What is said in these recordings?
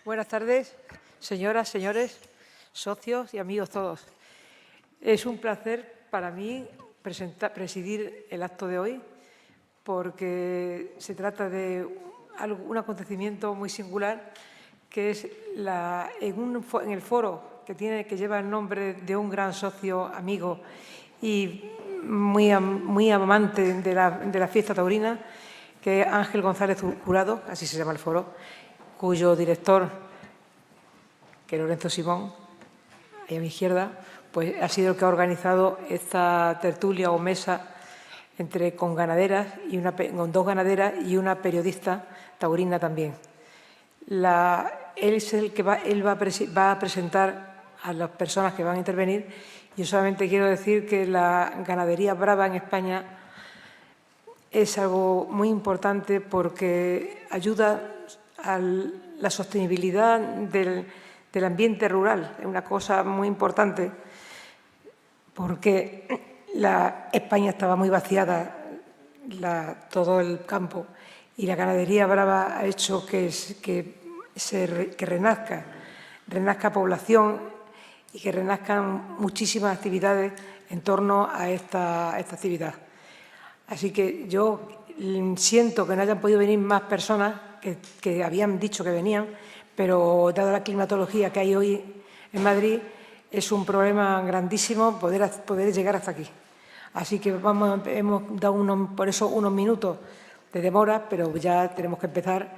Buenas tardes, señoras, señores, socios y amigos todos. Es un placer para mí presidir el acto de hoy porque se trata de un acontecimiento muy singular que es en el foro que lleva el nombre de un gran socio, amigo y muy amante de la fiesta taurina, que es Ángel González Jurado, así se llama el foro, cuyo director, que es Lorenzo Simón, ahí a mi izquierda, pues ha sido el que ha organizado esta tertulia o mesa con ganaderas con dos ganaderas y una periodista taurina también. Él es el que va a presentar a las personas que van a intervenir. Yo solamente quiero decir que la ganadería brava en España es algo muy importante porque ayuda a la sostenibilidad del ambiente rural. Es una cosa muy importante porque España estaba muy vaciada, todo el campo, y la ganadería brava ha hecho que renazca población y que renazcan muchísimas actividades en torno a esta actividad. Así que yo siento que no hayan podido venir más personas que habían dicho que venían, pero dada la climatología que hay hoy en Madrid, es un problema grandísimo poder llegar hasta aquí. Así que hemos dado por eso unos minutos de demora, pero ya tenemos que empezar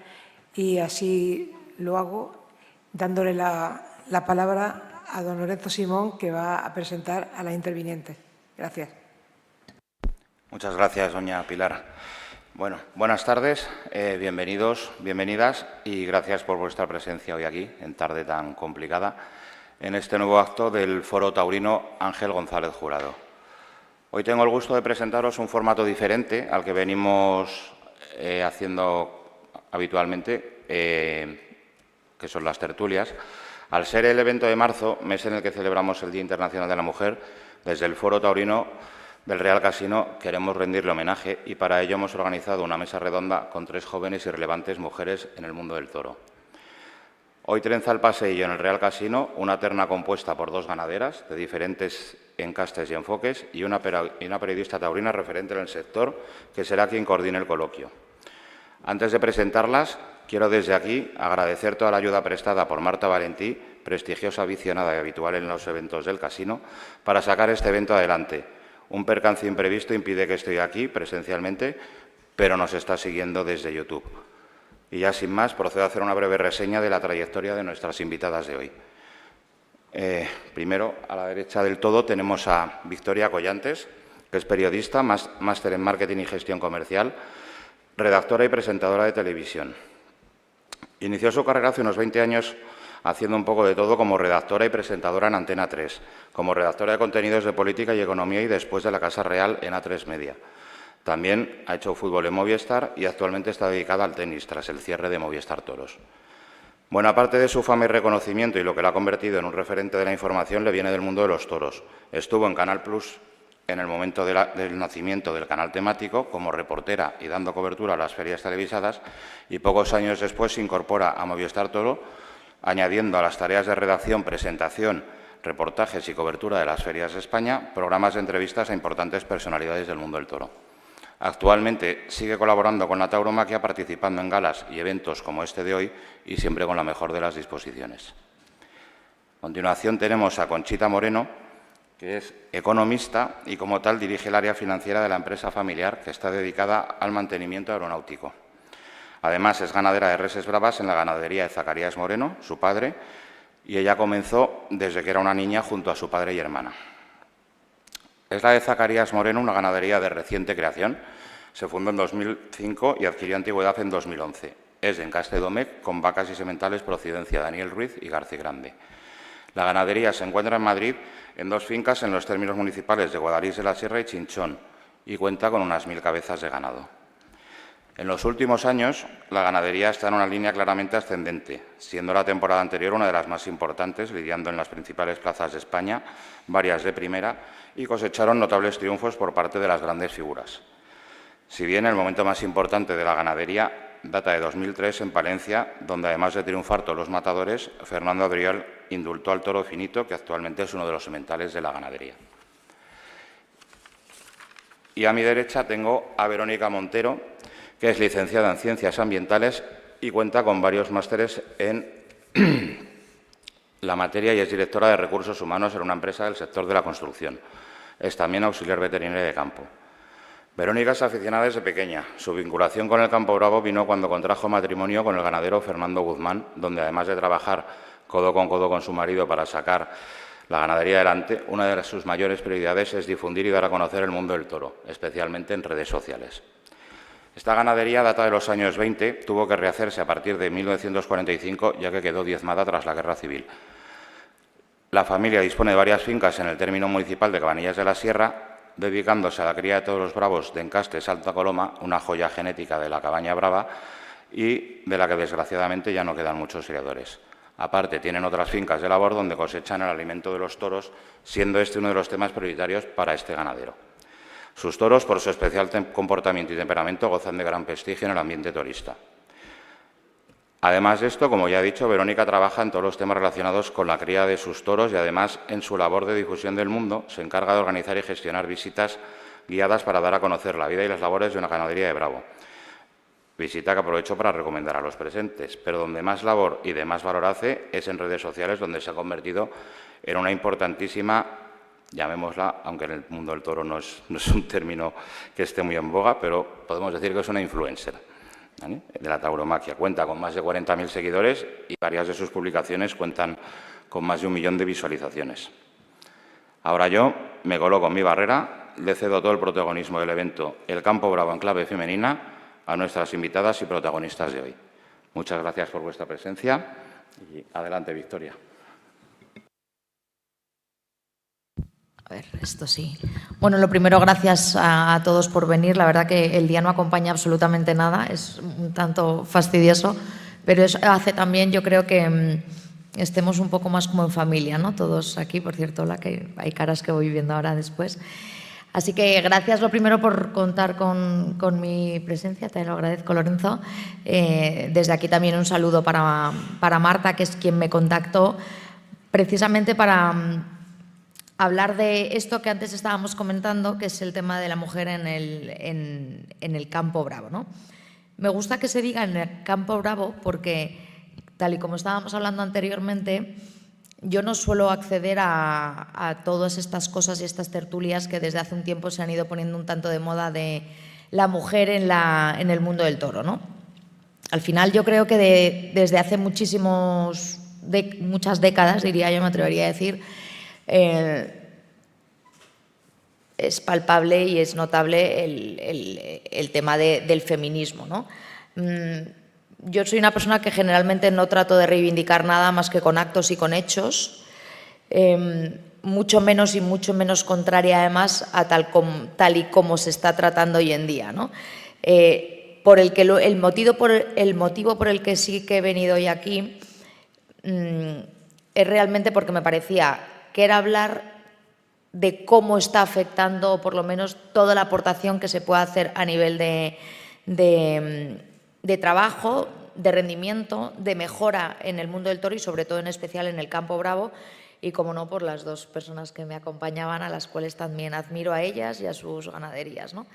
y así lo hago dándole la palabra a don Lorenzo Simón, que va a presentar a las intervinientes. Gracias. Muchas gracias, doña Pilar. Bueno, buenas tardes, bienvenidos, bienvenidas y gracias por vuestra presencia hoy aquí, en tarde tan complicada, en este nuevo acto del Foro Taurino Ángel González Jurado. Hoy tengo el gusto de presentaros un formato diferente al que venimos haciendo habitualmente, que son las tertulias. Al ser el evento de marzo, mes en el que celebramos el Día Internacional de la Mujer, desde el Foro Taurino del Real Casino queremos rendirle homenaje y para ello hemos organizado una mesa redonda con 3 jóvenes y relevantes mujeres en el mundo del toro. Hoy trenza el paseillo en el Real Casino una terna compuesta por 2 ganaderas de diferentes encastes y enfoques y una periodista taurina referente en el sector, que será quien coordine el coloquio. Antes de presentarlas, quiero desde aquí agradecer toda la ayuda prestada por Marta Valentí, prestigiosa aficionada y habitual en los eventos del casino, para sacar este evento adelante. Un percance imprevisto impide que esté aquí presencialmente, pero nos está siguiendo desde YouTube. Y ya sin más, procedo a hacer una breve reseña de la trayectoria de nuestras invitadas de hoy. Primero, a la derecha del todo, tenemos a Victoria Collantes, que es periodista, máster en Marketing y Gestión Comercial, redactora y presentadora de televisión. Inició su carrera hace unos 20 años haciendo un poco de todo como redactora y presentadora en Antena 3, como redactora de contenidos de política y economía y después de la Casa Real en A3 Media. También ha hecho fútbol en Movistar y actualmente está dedicada al tenis tras el cierre de Movistar Toros. Buena parte de su fama y reconocimiento y lo que la ha convertido en un referente de la información le viene del mundo de los toros. Estuvo en Canal Plus en el momento del nacimiento del canal temático como reportera y dando cobertura a las ferias televisadas y pocos años después se incorpora a Movistar Toro, añadiendo a las tareas de redacción, presentación, reportajes y cobertura de las ferias de España, programas de entrevistas a importantes personalidades del mundo del toro. Actualmente sigue colaborando con la tauromaquia, participando en galas y eventos como este de hoy y siempre con la mejor de las disposiciones. A continuación tenemos a Conchita Moreno, que es economista y como tal dirige el área financiera de la empresa familiar que está dedicada al mantenimiento aeronáutico. Además, es ganadera de reses bravas en la ganadería de Zacarías Moreno, su padre, y ella comenzó desde que era una niña junto a su padre y hermana. Es la de Zacarías Moreno, una ganadería de reciente creación. Se fundó en 2005 y adquirió antigüedad en 2011. Es de encaste Domecq, con vacas y sementales procedencia Daniel Ruiz y García Grande. La ganadería se encuentra en Madrid en 2 fincas en los términos municipales de Guadalís de la Sierra y Chinchón y cuenta con unas 1000 cabezas de ganado. En los últimos años, la ganadería está en una línea claramente ascendente, siendo la temporada anterior una de las más importantes, lidiando en las principales plazas de España, varias de primera, y cosecharon notables triunfos por parte de las grandes figuras. Si bien el momento más importante de la ganadería data de 2003 en Palencia, donde además de triunfar todos los matadores, Fernando Adrial indultó al toro finito, que actualmente es uno de los sementales de la ganadería. Y a mi derecha tengo a Verónica Montero, que es licenciada en Ciencias Ambientales y cuenta con varios másteres en la materia y es directora de Recursos Humanos en una empresa del sector de la construcción. Es también auxiliar veterinaria de campo. Verónica es aficionada desde pequeña. Su vinculación con el campo bravo vino cuando contrajo matrimonio con el ganadero Fernando Guzmán, donde además de trabajar codo con su marido para sacar la ganadería adelante, una de sus mayores prioridades es difundir y dar a conocer el mundo del toro, especialmente en redes sociales. Esta ganadería data de los años 20, tuvo que rehacerse a partir de 1945, ya que quedó diezmada tras la Guerra Civil. La familia dispone de varias fincas en el término municipal de Cabanillas de la Sierra, dedicándose a la cría de todos los bravos de encastes Alta Coloma, una joya genética de la cabaña brava y de la que desgraciadamente ya no quedan muchos criadores. Aparte, tienen otras fincas de labor donde cosechan el alimento de los toros, siendo este uno de los temas prioritarios para este ganadero. Sus toros, por su especial comportamiento y temperamento, gozan de gran prestigio en el ambiente torista. Además de esto, como ya he dicho, Verónica trabaja en todos los temas relacionados con la cría de sus toros y además en su labor de difusión del mundo se encarga de organizar y gestionar visitas guiadas para dar a conocer la vida y las labores de una ganadería de bravo. Visita que aprovecho para recomendar a los presentes, pero donde más labor y de más valor hace es en redes sociales, donde se ha convertido en una importantísima, llamémosla, aunque en el mundo del toro no es un término que esté muy en boga, pero podemos decir que es una influencer de la tauromaquia. Cuenta con más de 40.000 seguidores y varias de sus publicaciones cuentan con más de 1 millón de visualizaciones. Ahora yo me coloco en mi barrera, le cedo todo el protagonismo del evento El Campo Bravo en clave femenina a nuestras invitadas y protagonistas de hoy. Muchas gracias por vuestra presencia y adelante, Victoria. A ver, esto sí. Bueno, lo primero, gracias a todos por venir. La verdad que el día no acompaña absolutamente nada, es un tanto fastidioso, pero eso hace también, yo creo que estemos un poco más como en familia, ¿no? Todos aquí, por cierto, que hay caras que voy viendo ahora después. Así que gracias lo primero por contar con mi presencia, te lo agradezco, Lorenzo. Desde aquí también un saludo para Marta, que es quien me contactó precisamente para hablar de esto que antes estábamos comentando, que es el tema de la mujer en el campo bravo, ¿no? Me gusta que se diga en el campo bravo porque, tal y como estábamos hablando anteriormente, yo no suelo acceder a todas estas cosas y estas tertulias que desde hace un tiempo se han ido poniendo un tanto de moda de la mujer en el mundo del toro, ¿no? Al final yo creo que desde hace muchas décadas, diría yo, me atrevería a decir, es palpable y es notable el tema del feminismo, ¿no? Yo soy una persona que generalmente no trato de reivindicar nada más que con actos y con hechos, mucho menos contraria además a tal y como se está tratando hoy en día, ¿no? El motivo por el que sí que he venido hoy aquí es realmente porque me parecía que era hablar de cómo está afectando, o por lo menos toda la aportación que se puede hacer a nivel de trabajo, de rendimiento, de mejora en el mundo del toro y sobre todo en especial en el campo bravo y, como no, por las dos personas que me acompañaban, a las cuales también admiro a ellas y a sus ganaderías, ¿no?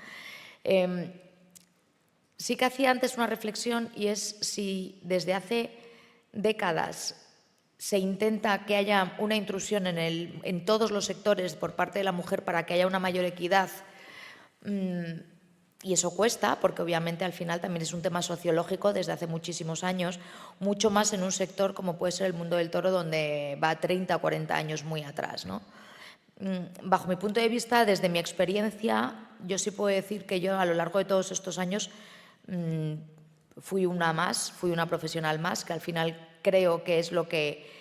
Sí que hacía antes una reflexión y es si desde hace décadas se intenta que haya una intrusión en todos los sectores por parte de la mujer para que haya una mayor equidad, y eso cuesta, porque obviamente al final también es un tema sociológico desde hace muchísimos años, mucho más en un sector como puede ser el mundo del toro, donde va 30 o 40 años muy atrás, ¿no? Bajo mi punto de vista, desde mi experiencia, yo sí puedo decir que yo a lo largo de todos estos años fui una profesional más, que al final creo que es lo que,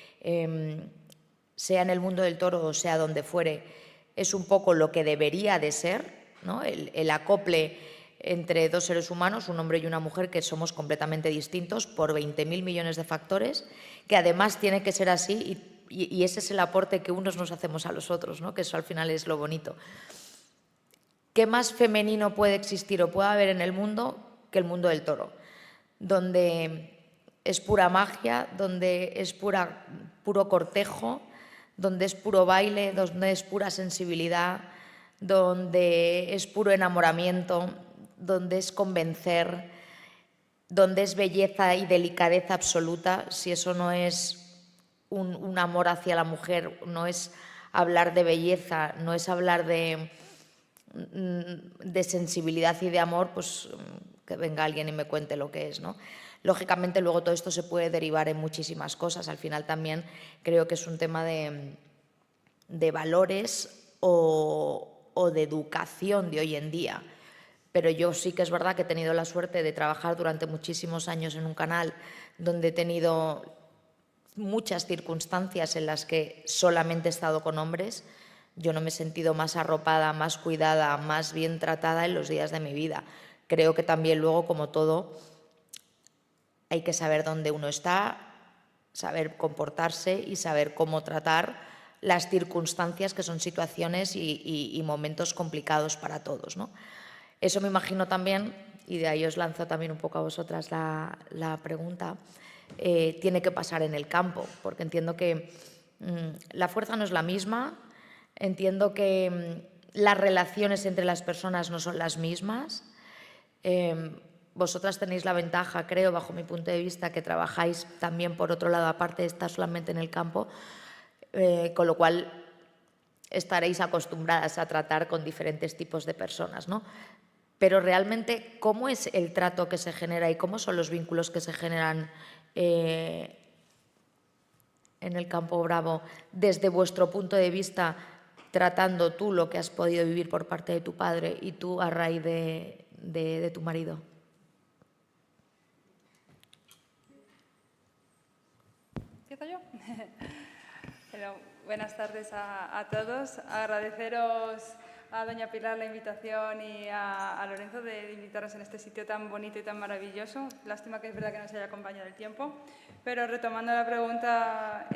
sea en el mundo del toro o sea donde fuere, es un poco lo que debería de ser, ¿no? El acople entre dos seres humanos, un hombre y una mujer, que somos completamente distintos por 20.000 millones de factores, que además tiene que ser así y ese es el aporte que unos nos hacemos a los otros, ¿no? Que eso al final es lo bonito. ¿Qué más femenino puede existir o puede haber en el mundo que el mundo del toro? donde es pura magia, donde es puro cortejo, donde es puro baile, donde es pura sensibilidad, donde es puro enamoramiento, donde es convencer, donde es belleza y delicadeza absoluta. Si eso no es un amor hacia la mujer, no es hablar de belleza, no es hablar de sensibilidad y de amor, pues que venga alguien y me cuente lo que es, ¿no? Lógicamente luego todo esto se puede derivar en muchísimas cosas. Al final también creo que es un tema de valores o de educación de hoy en día. Pero yo sí que es verdad que he tenido la suerte de trabajar durante muchísimos años en un canal donde he tenido muchas circunstancias en las que solamente he estado con hombres. Yo no me he sentido más arropada, más cuidada, más bien tratada en los días de mi vida. Creo que también luego, como todo, hay que saber dónde uno está, saber comportarse y saber cómo tratar las circunstancias, que son situaciones y momentos complicados para todos, ¿no? Eso me imagino también, y de ahí os lanzo también un poco a vosotras la pregunta, tiene que pasar en el campo, porque entiendo que la fuerza no es la misma, entiendo que las relaciones entre las personas no son las mismas. Vosotras tenéis la ventaja, creo, bajo mi punto de vista, que trabajáis también por otro lado, aparte de estar solamente en el campo, con lo cual estaréis acostumbradas a tratar con diferentes tipos de personas, ¿no? Pero realmente, ¿cómo es el trato que se genera y cómo son los vínculos que se generan en el campo bravo desde vuestro punto de vista, tratando tú lo que has podido vivir por parte de tu padre y tú a raíz de tu marido? ¿Empiezo yo? Bueno, buenas tardes a todos. Agradeceros a doña Pilar la invitación y a Lorenzo de invitarnos en este sitio tan bonito y tan maravilloso. Lástima que es verdad que no se haya acompañado el tiempo. Pero retomando la pregunta,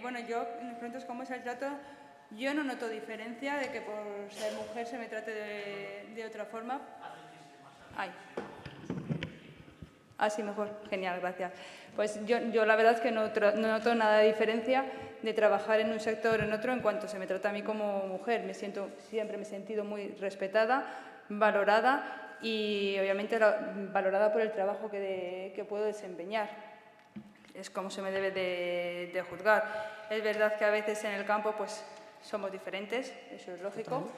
bueno, yo en los preguntas cómo es el trato, yo no noto diferencia de que por ser mujer se me trate de otra forma. Ay. Así mejor, genial, gracias. Pues yo la verdad es que no noto nada de diferencia de trabajar en un sector o en otro en cuanto se me trata a mí como mujer. Siempre me he sentido muy respetada, valorada y obviamente valorada por el trabajo que puedo desempeñar. Es como se me debe de juzgar. Es verdad que a veces en el campo pues somos diferentes, eso es lógico.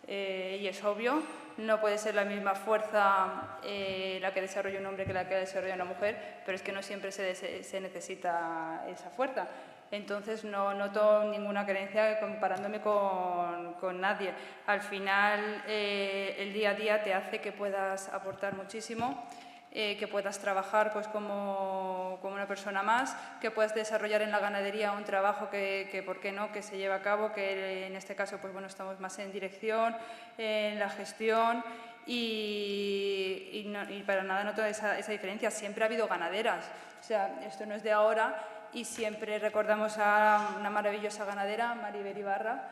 Y es obvio, no puede ser la misma fuerza la que desarrolla un hombre que la que desarrolla una mujer, pero es que no siempre se necesita esa fuerza. Entonces no noto ninguna carencia comparándome con nadie. Al final el día a día te hace que puedas aportar muchísimo, que puedas trabajar pues, como una persona más, que puedas desarrollar en la ganadería un trabajo que ¿por qué no?, que se lleva a cabo, que en este caso pues, bueno, estamos más en dirección, en la gestión y para nada noto esa diferencia. Siempre ha habido ganaderas, o sea, esto no es de ahora y siempre recordamos a una maravillosa ganadera, Maribel Ibarra,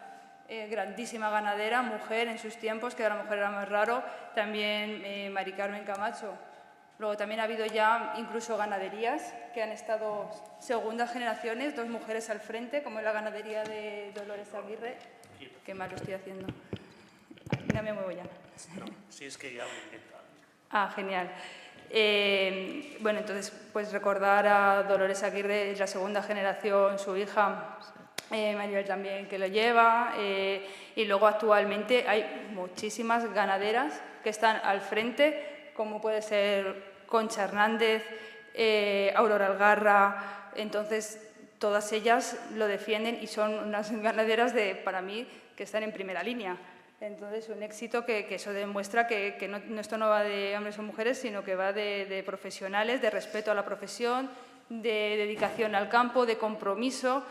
grandísima ganadera, mujer en sus tiempos, que a la mujer era más raro, también Mari Carmen Camacho. Luego también ha habido ya incluso ganaderías que han estado segundas generaciones, 2 mujeres al frente, como en la ganadería de Dolores Aguirre, que mal lo estoy haciendo. No me muevo ya. No, si es que ya me intenta. Ah, genial. Bueno, entonces, pues recordar a Dolores Aguirre, es la segunda generación, su hija, Maribel también, que lo lleva, y luego actualmente hay muchísimas ganaderas que están al frente, como puede ser Concha Hernández, Aurora Algarra. Entonces, todas ellas lo defienden y son unas ganaderas, para mí, que están en primera línea. Entonces, un éxito que eso demuestra que esto no va de hombres o mujeres, sino que va de profesionales, de respeto a la profesión, de dedicación al campo, de compromiso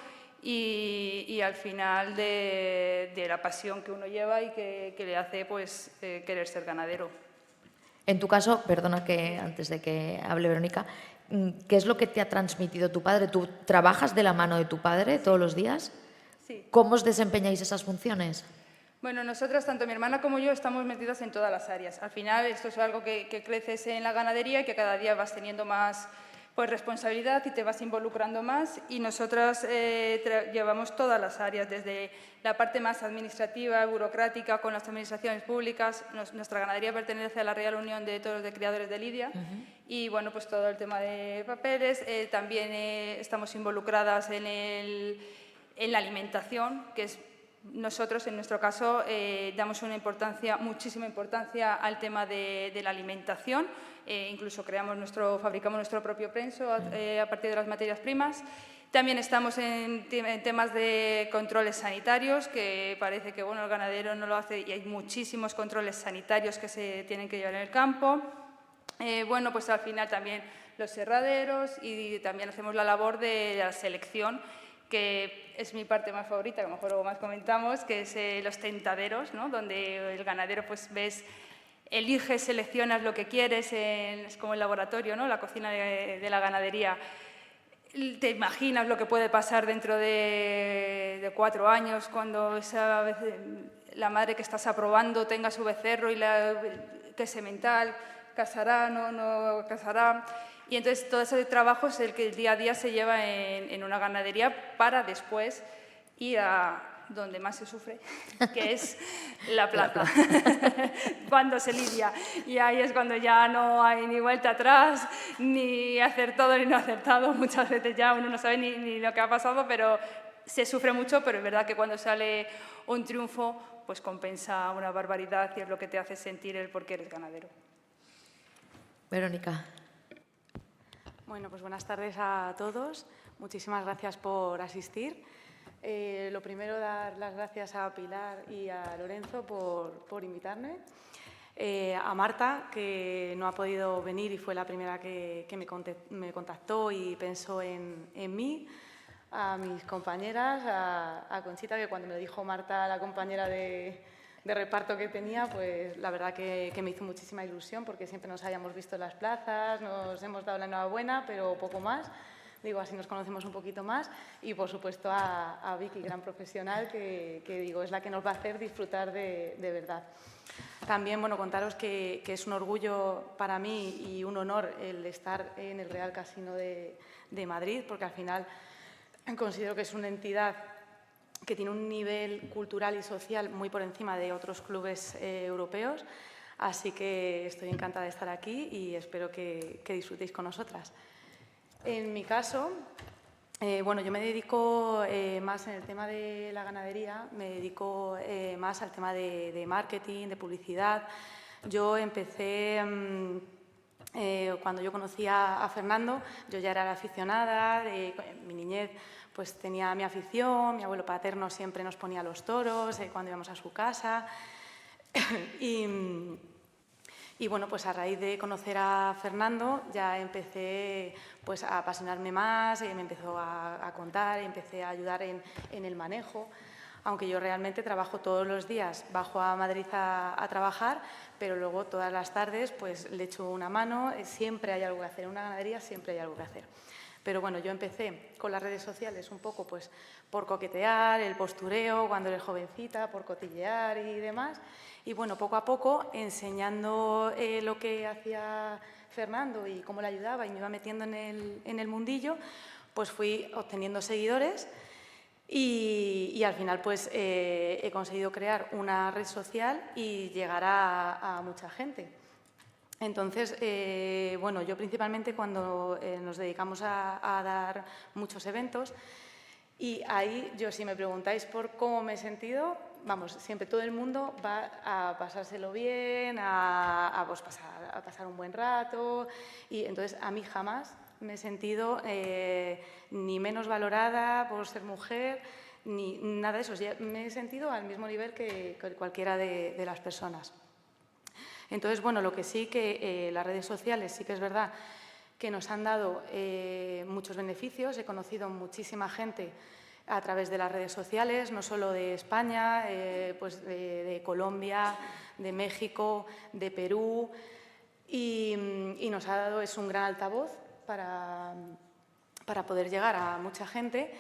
y al final de la pasión que uno lleva y que le hace pues, querer ser ganadero. En tu caso, perdona que antes de que hable Verónica, ¿qué es lo que te ha transmitido tu padre? ¿Tú trabajas de la mano de tu padre todos los días? Sí. ¿Cómo os desempeñáis esas funciones? Bueno, nosotras, tanto mi hermana como yo, estamos metidas en todas las áreas. Al final, esto es algo que creces en la ganadería y que cada día vas teniendo más pues, responsabilidad y te vas involucrando más. Y nosotras llevamos todas las áreas, desde la parte más administrativa, burocrática, con las administraciones públicas. Nuestra ganadería pertenece a la Real Unión de Toros de Criadores de Lidia. Y, bueno, pues todo el tema de papeles. También estamos involucradas en la alimentación, que es... Nosotros, en nuestro caso, damos muchísima importancia al tema de la alimentación. Incluso fabricamos nuestro propio prenso a partir de las materias primas. También estamos en temas de controles sanitarios, que parece que el ganadero no lo hace y hay muchísimos controles sanitarios que se tienen que llevar en el campo. Pues al final también los serraderos y también hacemos la labor de la selección, que es mi parte más favorita, que a lo mejor luego más comentamos, que es los tentaderos, ¿no? Donde el ganadero pues eliges, seleccionas lo que quieres, es como el laboratorio, ¿no? La cocina de la ganadería. Te imaginas lo que puede pasar dentro de 4 años, cuando la madre que estás aprobando tenga su becerro y que semental, casará, no casará. Y entonces todo ese trabajo es el que el día a día se lleva en una ganadería para después ir a donde más se sufre, que es la plaza, cuando se lidia. Y ahí es cuando ya no hay ni vuelta atrás, ni acertado ni no acertado. Muchas veces ya uno no sabe ni lo que ha pasado, pero se sufre mucho, pero es verdad que cuando sale un triunfo, pues compensa una barbaridad y es lo que te hace sentir el por qué eres ganadero. Verónica. Bueno, pues buenas tardes a todos. Muchísimas gracias por asistir. Lo primero, dar las gracias a Pilar y a Lorenzo por invitarme. A Marta, que no ha podido venir y fue la primera que me contactó y pensó en mí. A mis compañeras, a Conchita, que cuando me lo dijo Marta, la compañera de reparto que tenía, pues la verdad que me hizo muchísima ilusión, porque siempre nos habíamos visto en las plazas, nos hemos dado la enhorabuena, pero poco más. Digo, así nos conocemos un poquito más. Y, por supuesto, a Vicky, gran profesional, que digo, es la que nos va a hacer disfrutar de verdad. También, bueno, contaros que es un orgullo para mí y un honor el estar en el Real Casino de Madrid, porque al final considero que es una entidad que tiene un nivel cultural y social muy por encima de otros clubes europeos. Así que estoy encantada de estar aquí y espero que disfrutéis con nosotras. En mi caso, bueno, yo me dedico más en el tema de la ganadería, me dedico más al tema de marketing, de publicidad. Yo empecé, cuando yo conocí a Fernando, yo ya era aficionada, en mi niñez pues tenía mi afición, mi abuelo paterno siempre nos ponía los toros cuando íbamos a su casa. Y bueno, pues a raíz de conocer a Fernando ya empecé pues a apasionarme más, me empezó a contar, empecé a ayudar en el manejo, aunque yo realmente trabajo todos los días, bajo a Madrid a trabajar, pero luego todas las tardes pues le echo una mano, siempre hay algo que hacer, en una ganadería siempre hay algo que hacer. Pero bueno, yo empecé con las redes sociales un poco pues por coquetear, el postureo, cuando eres jovencita, por cotillear y demás. Y bueno, poco a poco, enseñando lo que hacía Fernando y cómo le ayudaba y me iba metiendo en el mundillo, pues fui obteniendo seguidores y al final pues he conseguido crear una red social y llegar a mucha gente. Entonces, bueno, yo principalmente cuando nos dedicamos a dar muchos eventos y ahí yo, si me preguntáis por cómo me he sentido, vamos, siempre todo el mundo va a pasárselo bien, a pasar un buen rato y entonces a mí jamás me he sentido ni menos valorada por ser mujer ni nada de eso. Me he sentido al mismo nivel que cualquiera de las personas. Entonces, bueno, lo que sí que las redes sociales sí que es verdad que nos han dado muchos beneficios. He conocido muchísima gente a través de las redes sociales, no solo de España, pues de Colombia, de México, de Perú, y nos ha dado un gran altavoz para poder llegar a mucha gente.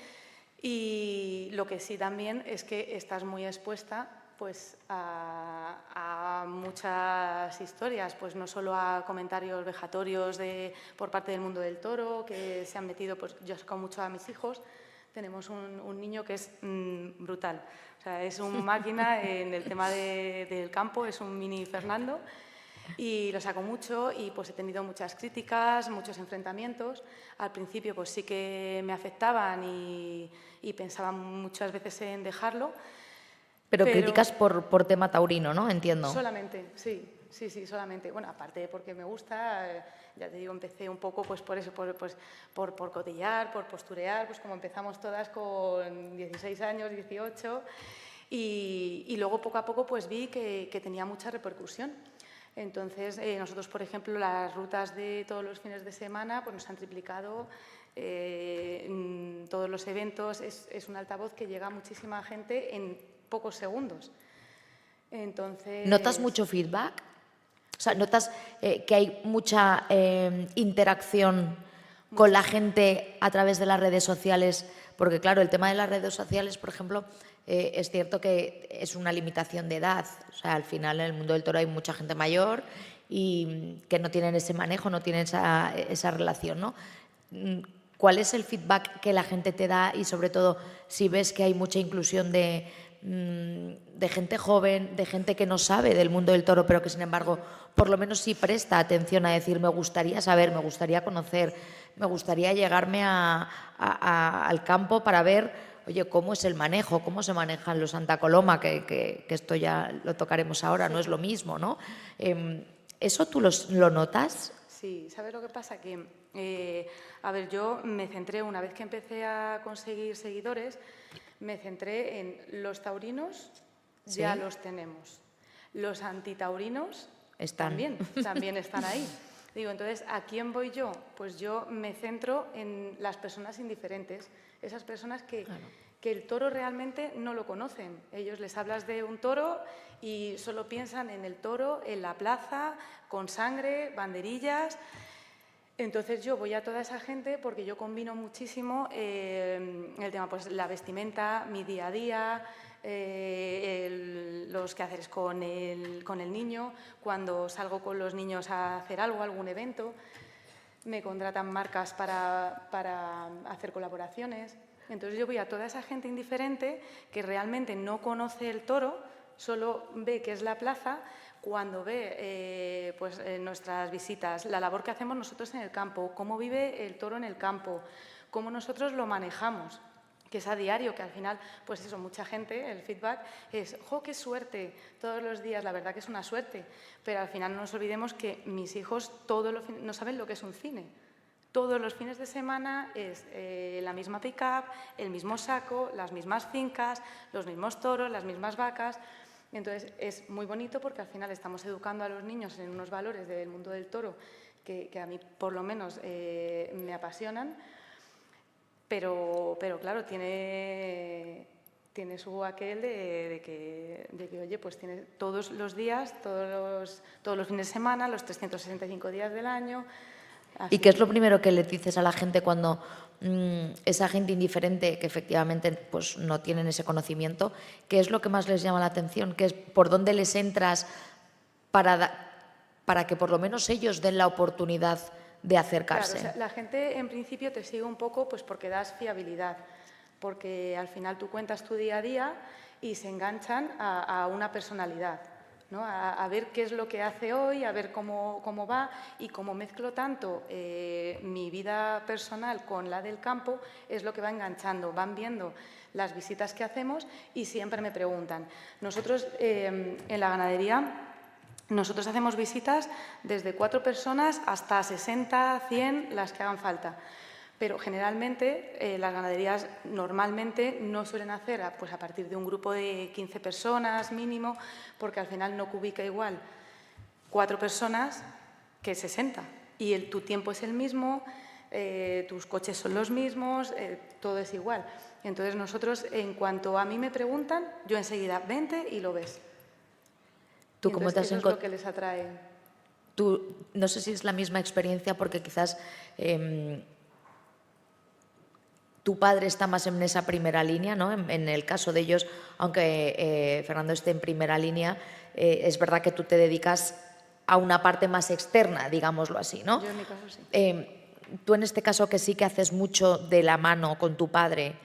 Y lo que sí también es que estás muy expuesta pues a muchas historias, pues no solo a comentarios vejatorios por parte del mundo del toro, que se han metido, pues yo he sacado mucho a mis hijos. Tenemos un niño que es brutal, o sea, es un máquina en el tema del campo, es un mini Fernando, y lo saco mucho y pues he tenido muchas críticas, muchos enfrentamientos. Al principio pues sí que me afectaban y pensaba muchas veces en dejarlo. Pero críticas por tema taurino, ¿no? Entiendo. Solamente, sí, solamente. Bueno, aparte porque me gusta, ya te digo, empecé un poco pues por eso, por cotillar, por posturear, pues como empezamos todas con 16 años, 18, y luego poco a poco pues vi que tenía mucha repercusión. Entonces, nosotros, por ejemplo, las rutas de todos los fines de semana pues nos han triplicado, todos los eventos, es un altavoz que llega a muchísima gente en pocos segundos. Entonces, ¿Notas mucho feedback? O sea, ¿notas que hay mucha interacción con la gente a través de las redes sociales? Porque, claro, el tema de las redes sociales, por ejemplo, es cierto que es una limitación de edad. O sea, al final en el mundo del toro hay mucha gente mayor y que no tienen ese manejo, no tienen esa relación, ¿no? ¿Cuál es el feedback que la gente te da y, sobre todo, si ves que hay mucha inclusión de gente joven, de gente que no sabe del mundo del toro, pero que, sin embargo, por lo menos sí presta atención a decir, me gustaría saber, me gustaría conocer, me gustaría llegarme al campo para ver, oye, cómo es el manejo, cómo se manejan los Santa Coloma, que esto ya lo tocaremos ahora, no es lo mismo, ¿no? ¿Eso tú lo notas? Sí, ¿sabes lo que pasa? Que, a ver, yo me centré, una vez que empecé a conseguir seguidores, me centré en los taurinos, ¿Sí? Ya los tenemos. Los antitaurinos también están ahí. Digo, entonces, ¿a quién voy yo? Pues yo me centro en las personas indiferentes, esas personas que el toro realmente no lo conocen. Ellos les hablas de un toro y solo piensan en el toro, en la plaza, con sangre, banderillas. Entonces yo voy a toda esa gente porque yo combino muchísimo el tema, pues la vestimenta, mi día a día, los quehaceres con el niño, cuando salgo con los niños a hacer algo, algún evento, me contratan marcas para hacer colaboraciones. Entonces yo voy a toda esa gente indiferente que realmente no conoce el toro, solo ve que es la plaza. Cuando ve nuestras visitas, la labor que hacemos nosotros en el campo, cómo vive el toro en el campo, cómo nosotros lo manejamos, que es a diario, que al final, pues eso, mucha gente, el feedback es, ¡jo, qué suerte! Todos los días, la verdad que es una suerte, pero al final no nos olvidemos que mis hijos no saben lo que es un cine. Todos los fines de semana es la misma pick-up, el mismo saco, las mismas fincas, los mismos toros, las mismas vacas. Entonces, es muy bonito porque al final estamos educando a los niños en unos valores del mundo del toro que a mí, por lo menos, me apasionan, pero claro, tiene su aquel de que, oye, pues tiene todos los días, todos los fines de semana, los 365 días del año. ¿Y qué es lo primero que le dices a la gente cuando esa gente indiferente, que efectivamente pues, no tienen ese conocimiento, qué es lo que más les llama la atención? ¿Qué es, por dónde les entras para que por lo menos ellos den la oportunidad de acercarse? Claro, o sea, la gente en principio te sigue un poco pues, porque das fiabilidad, porque al final tú cuentas tu día a día y se enganchan a una personalidad, ¿no? A ver qué es lo que hace hoy, a ver cómo va, y como mezclo tanto mi vida personal con la del campo, es lo que va enganchando. Van viendo las visitas que hacemos y siempre me preguntan. Nosotros en la ganadería, nosotros hacemos visitas desde 4 personas hasta 60, 100, las que hagan falta. Pero generalmente las ganaderías normalmente no suelen hacer pues a partir de un grupo de 15 personas mínimo, porque al final no cubica igual 4 personas que 60. Y tu tiempo es el mismo, tus coches son los mismos, todo es igual. Entonces nosotros, en cuanto a mí me preguntan, yo enseguida, vente y lo ves. ¿Tú cómo te has eso es lo que les atrae. Tú, no sé si es la misma experiencia, porque quizás tu padre está más en esa primera línea, ¿no? En el caso de ellos, aunque Fernando esté en primera línea, es verdad que tú te dedicas a una parte más externa, digámoslo así, ¿no? Yo en mi caso sí. Tú en este caso que sí que haces mucho de la mano con tu padre,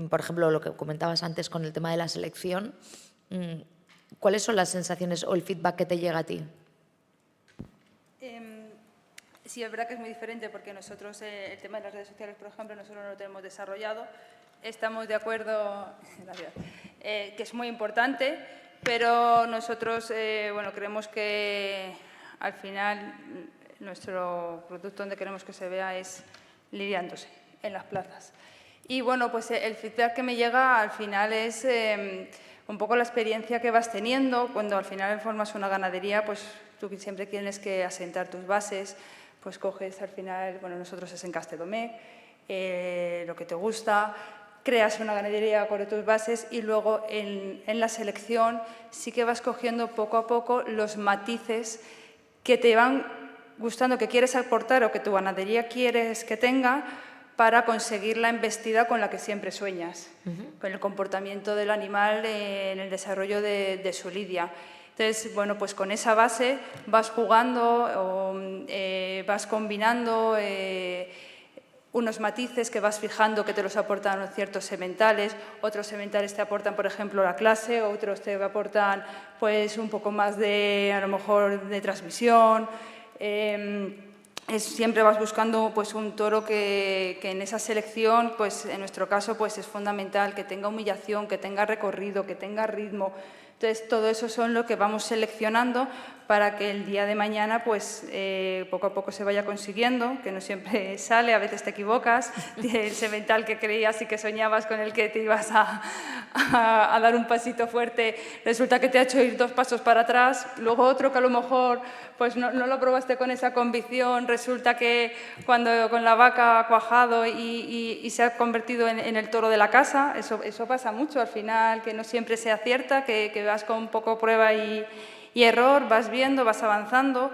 por ejemplo, lo que comentabas antes con el tema de la selección, ¿cuáles son las sensaciones o el feedback que te llega a ti? Sí, es verdad que es muy diferente porque nosotros, el tema de las redes sociales, por ejemplo, nosotros no lo tenemos desarrollado. Estamos de acuerdo que es muy importante, pero nosotros bueno, creemos que al final nuestro producto donde queremos que se vea es lidiándose en las plazas. Y bueno, pues el feedback que me llega al final es un poco la experiencia que vas teniendo. Cuando al final formas una ganadería, pues tú siempre tienes que asentar tus bases, pues coges al final, bueno, nosotros es en Castelldomec, lo que te gusta, creas una ganadería con tus bases y luego en la selección sí que vas cogiendo poco a poco los matices que te van gustando, que quieres aportar o que tu ganadería quieres que tenga para conseguir la embestida con la que siempre sueñas, con el comportamiento del animal en el desarrollo de su lidia. Entonces, bueno, pues con esa base vas jugando o vas combinando unos matices que vas fijando que te los aportan ciertos sementales, otros sementales te aportan, por ejemplo, la clase, otros te aportan pues un poco más de, a lo mejor, de transmisión. Siempre vas buscando pues un toro que en esa selección, pues en nuestro caso, pues es fundamental, que tenga humillación, que tenga recorrido, que tenga ritmo. Entonces, todo eso son lo que vamos seleccionando para que el día de mañana, pues, poco a poco se vaya consiguiendo, que no siempre sale, a veces te equivocas, el semental que creías y que soñabas con el que te ibas a dar un pasito fuerte, resulta que te ha hecho ir 2 pasos para atrás, luego otro que a lo mejor pues no lo probaste con esa convicción, resulta que cuando con la vaca ha cuajado y se ha convertido en el toro de la casa, eso pasa mucho al final, que no siempre se acierta, que vas con poco prueba y error, vas viendo, vas avanzando.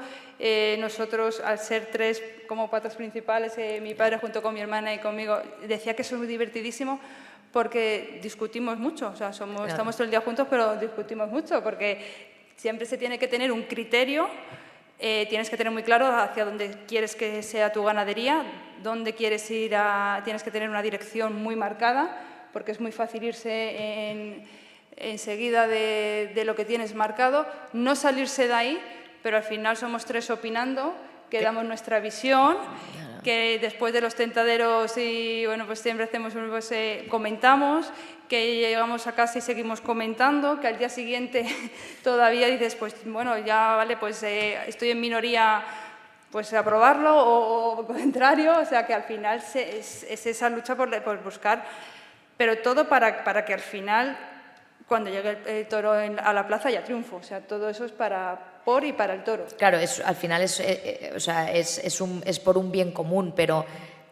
Nosotros, al ser 3 como patas principales, mi padre junto con mi hermana y conmigo, decía que eso es muy divertidísimo porque discutimos mucho, o sea, estamos todo el día juntos, pero discutimos mucho porque siempre se tiene que tener un criterio, tienes que tener muy claro hacia dónde quieres que sea tu ganadería, dónde quieres ir, tienes que tener una dirección muy marcada, porque es muy fácil irse enseguida de lo que tienes marcado, no salirse de ahí, pero al final somos 3 opinando, que damos nuestra visión, que después de los tentaderos y bueno, pues siempre hacemos, pues, comentamos, que llegamos a casa y seguimos comentando, que al día siguiente todavía dices, pues bueno, ya vale, pues estoy en minoría, pues aprobarlo o contrario, o sea que al final es esa lucha por buscar, pero todo para que al final, cuando llegue el toro a la plaza, haya triunfo, o sea, todo eso es por y para el toro. Claro, al final es por un bien común, pero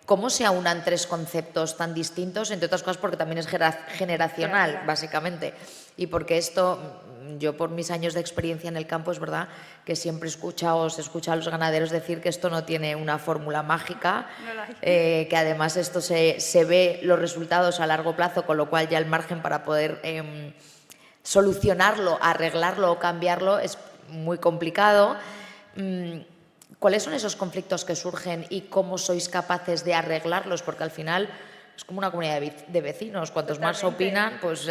¿cómo se aunan 3 conceptos tan distintos? Entre otras cosas porque también es generacional, básicamente. Y porque esto, yo por mis años de experiencia en el campo, es verdad que siempre se escucha a los ganaderos decir que esto no tiene una fórmula mágica, que además esto se ve los resultados a largo plazo, con lo cual ya el margen para poder solucionarlo, arreglarlo o cambiarlo es muy complicado. ¿Cuáles son esos conflictos que surgen y cómo sois capaces de arreglarlos? Porque al final es como una comunidad de vecinos. Cuantos más opinan, pues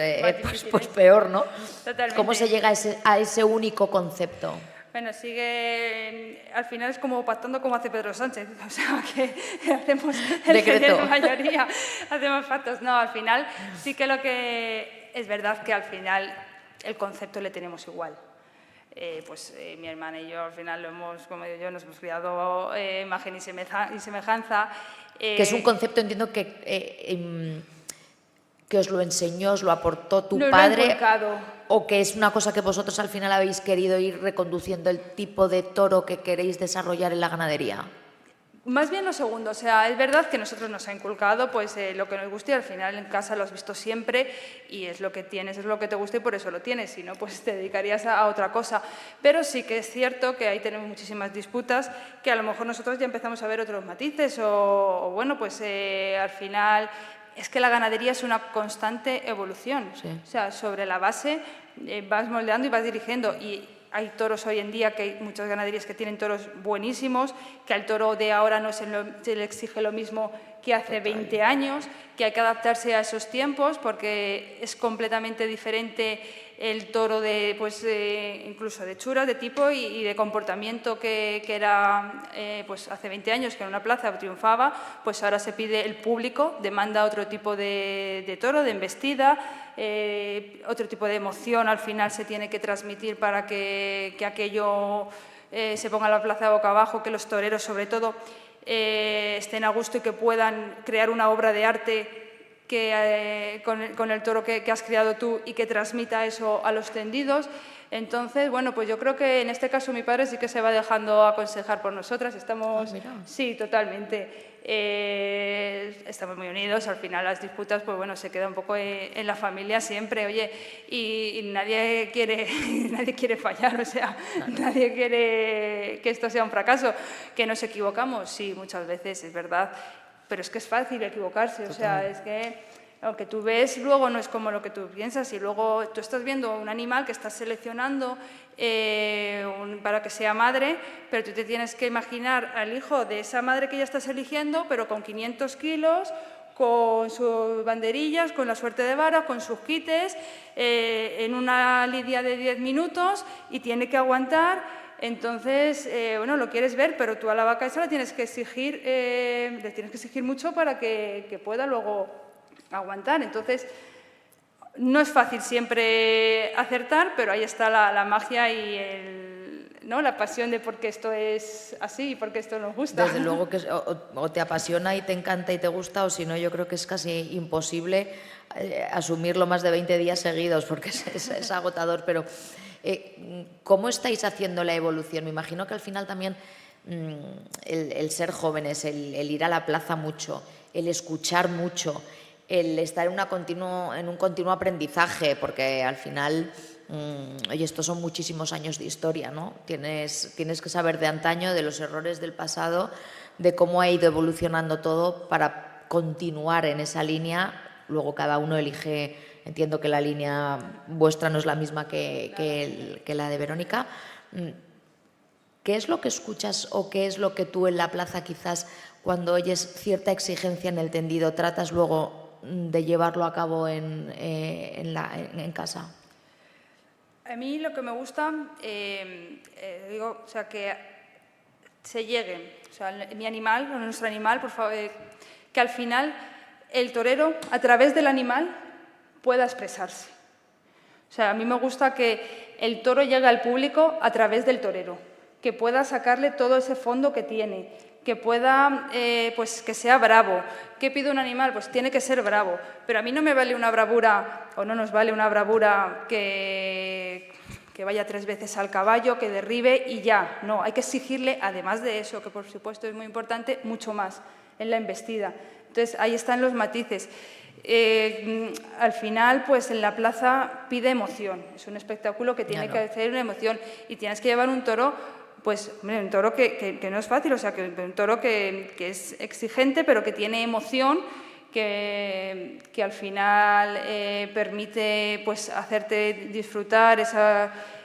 peor, ¿no? Totalmente. ¿Cómo se llega a ese único concepto? Bueno, al final es como pactando como hace Pedro Sánchez, o sea, que hacemos la mayoría, hacemos pactos. No, al final sí que lo que es verdad que al final el concepto le tenemos igual. Mi hermana y yo al final como digo yo, nos hemos criado imagen y semejanza. Que es un concepto, entiendo que os lo enseñó, os lo aportó tu padre, o que es una cosa que vosotros al final habéis querido ir reconduciendo el tipo de toro que queréis desarrollar en la ganadería. Más bien lo segundo, o sea, es verdad que nosotros nos ha inculcado pues lo que nos gusta y al final en casa lo has visto siempre y es lo que tienes, es lo que te gusta y por eso lo tienes, si no pues te dedicarías a otra cosa. Pero sí que es cierto que ahí tenemos muchísimas disputas que a lo mejor nosotros ya empezamos a ver otros matices o bueno, pues al final es que la ganadería es una constante evolución. Sí. O sea, sobre la base vas moldeando y vas dirigiendo. Y hay toros hoy en día, que hay muchas ganaderías que tienen toros buenísimos, que al toro de ahora no se le exige lo mismo que hace 20 años, que hay que adaptarse a esos tiempos porque es completamente diferente el toro de, pues, incluso de chura, de tipo y de comportamiento que era pues hace 20 años, que en una plaza triunfaba, pues ahora se pide, el público demanda otro tipo de toro, de embestida, otro tipo de emoción al final se tiene que transmitir para que aquello se ponga la plaza boca abajo, que los toreros sobre todo estén a gusto y que puedan crear una obra de arte con el toro que has criado tú y que transmita eso a los tendidos. Entonces, bueno, pues yo creo que en este caso mi padre sí que se va dejando aconsejar por nosotras. Estamos, sí, totalmente. Estamos muy unidos. Al final las disputas, pues bueno, se queda un poco en la familia siempre, oye, y nadie quiere fallar, o sea, nadie quiere que esto sea un fracaso. Que nos equivocamos, sí, muchas veces, es verdad. Pero es que es fácil equivocarse, o sea, es que lo que tú ves luego no es como lo que tú piensas y luego tú estás viendo un animal que estás seleccionando para que sea madre, pero tú te tienes que imaginar al hijo de esa madre que ya estás eligiendo, pero con 500 kilos, con sus banderillas, con la suerte de vara, con sus quites, en una lidia de 10 minutos y tiene que aguantar. Entonces, bueno, lo quieres ver, pero tú a la vaca esa le tienes que exigir mucho para que pueda luego aguantar. Entonces, no es fácil siempre acertar, pero ahí está la magia y la pasión de por qué esto es así y por qué esto nos gusta. Desde luego que o te apasiona y te encanta y te gusta, o si no, yo creo que es casi imposible asumirlo más de 20 días seguidos, porque es agotador, pero... ¿Cómo estáis haciendo la evolución? Me imagino que al final también el ser jóvenes, el ir a la plaza mucho, el escuchar mucho, el estar en un continuo aprendizaje, porque al final, oye, estos son muchísimos años de historia, ¿no? Tienes que saber de antaño, de los errores del pasado, de cómo ha ido evolucionando todo para continuar en esa línea. Luego cada uno elige... Entiendo que la línea vuestra no es la misma que la de Verónica. ¿Qué es lo que escuchas o qué es lo que tú en la plaza quizás cuando oyes cierta exigencia en el tendido tratas luego de llevarlo a cabo en casa? A mí lo que me gusta, o sea, que se llegue, o sea, mi animal, nuestro animal, por favor, que al final el torero, a través del animal, pueda expresarse. O sea, a mí me gusta que el toro llegue al público a través del torero, que pueda sacarle todo ese fondo que tiene, que pueda, pues que sea bravo. ¿Qué pide un animal? Pues tiene que ser bravo. Pero a mí no me vale una bravura, o no nos vale una bravura que vaya 3 veces al caballo, que derribe y ya. No, hay que exigirle, además de eso, que por supuesto es muy importante, mucho más en la embestida. Entonces, ahí están los matices. Al final, pues en la plaza pide emoción. Es un espectáculo que tiene que hacer una emoción y tienes que llevar un toro, pues un toro que no es fácil, o sea, que un toro que es exigente, pero que tiene emoción, que al final permite pues hacerte disfrutar,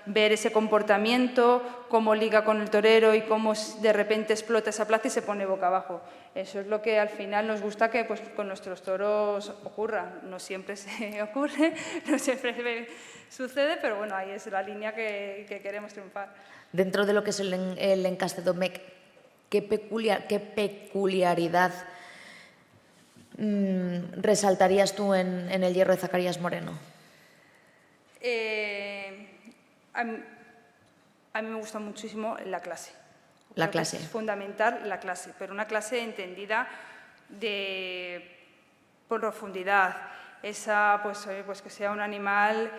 ver ese comportamiento, cómo liga con el torero y cómo de repente explota esa plaza y se pone boca abajo. Eso es lo que al final nos gusta que pues, con nuestros toros ocurra. No siempre se ocurre, no siempre sucede, pero bueno, ahí es la línea que queremos triunfar. Dentro de lo que es el encaste Domecq, ¿qué peculiaridad resaltarías tú en el hierro de Zacarías Moreno? A mí me gusta muchísimo la clase. La clase. Es fundamental la clase, pero una clase entendida por profundidad. Esa, pues que sea un animal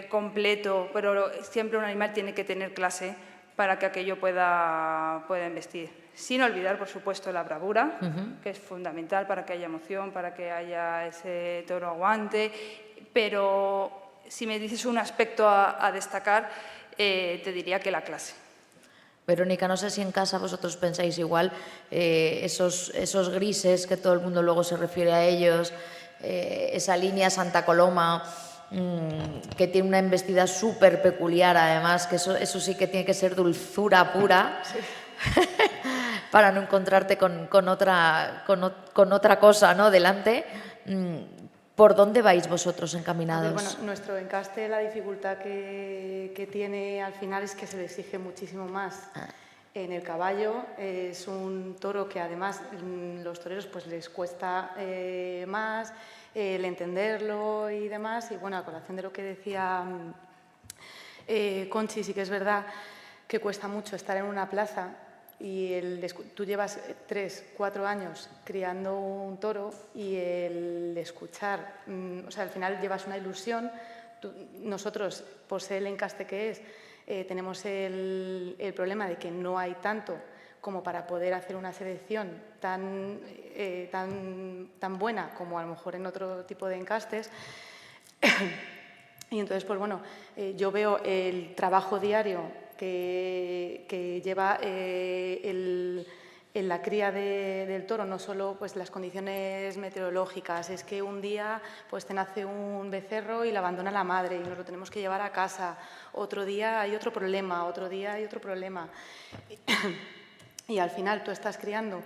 completo, pero siempre un animal tiene que tener clase para que aquello pueda embestir. Sin olvidar, por supuesto, la bravura, que es fundamental para que haya emoción, para que haya ese toro aguante, pero si me dices un aspecto a destacar, te diría que la clase. Verónica, no sé si en casa vosotros pensáis igual, esos grises que todo el mundo luego se refiere a ellos, esa línea Santa Coloma, que tiene una embestida súper peculiar, además, que eso sí que tiene que ser dulzura pura, sí. Para no encontrarte con otra cosa, ¿no?, delante. ¿Por dónde vais vosotros encaminados? Bueno, nuestro encaste, la dificultad que tiene al final es que se le exige muchísimo más. En el caballo es un toro que además los toreros pues les cuesta más el entenderlo y demás. Y bueno, a colación de lo que decía Conchi, sí que es verdad que cuesta mucho estar en una plaza y tú llevas 3, 4 años criando un toro y el escuchar, o sea, al final llevas una ilusión. Nosotros, por ser el encaste que es, tenemos el problema de que no hay tanto como para poder hacer una selección tan buena como a lo mejor en otro tipo de encastes. Y entonces, pues bueno, yo veo el trabajo diario que lleva en la cría del toro, no solo pues las condiciones meteorológicas, es que un día pues te nace un becerro y le abandona la madre y nos lo tenemos que llevar a casa, otro día hay otro problema, otro día hay otro problema. Y al final tú estás criando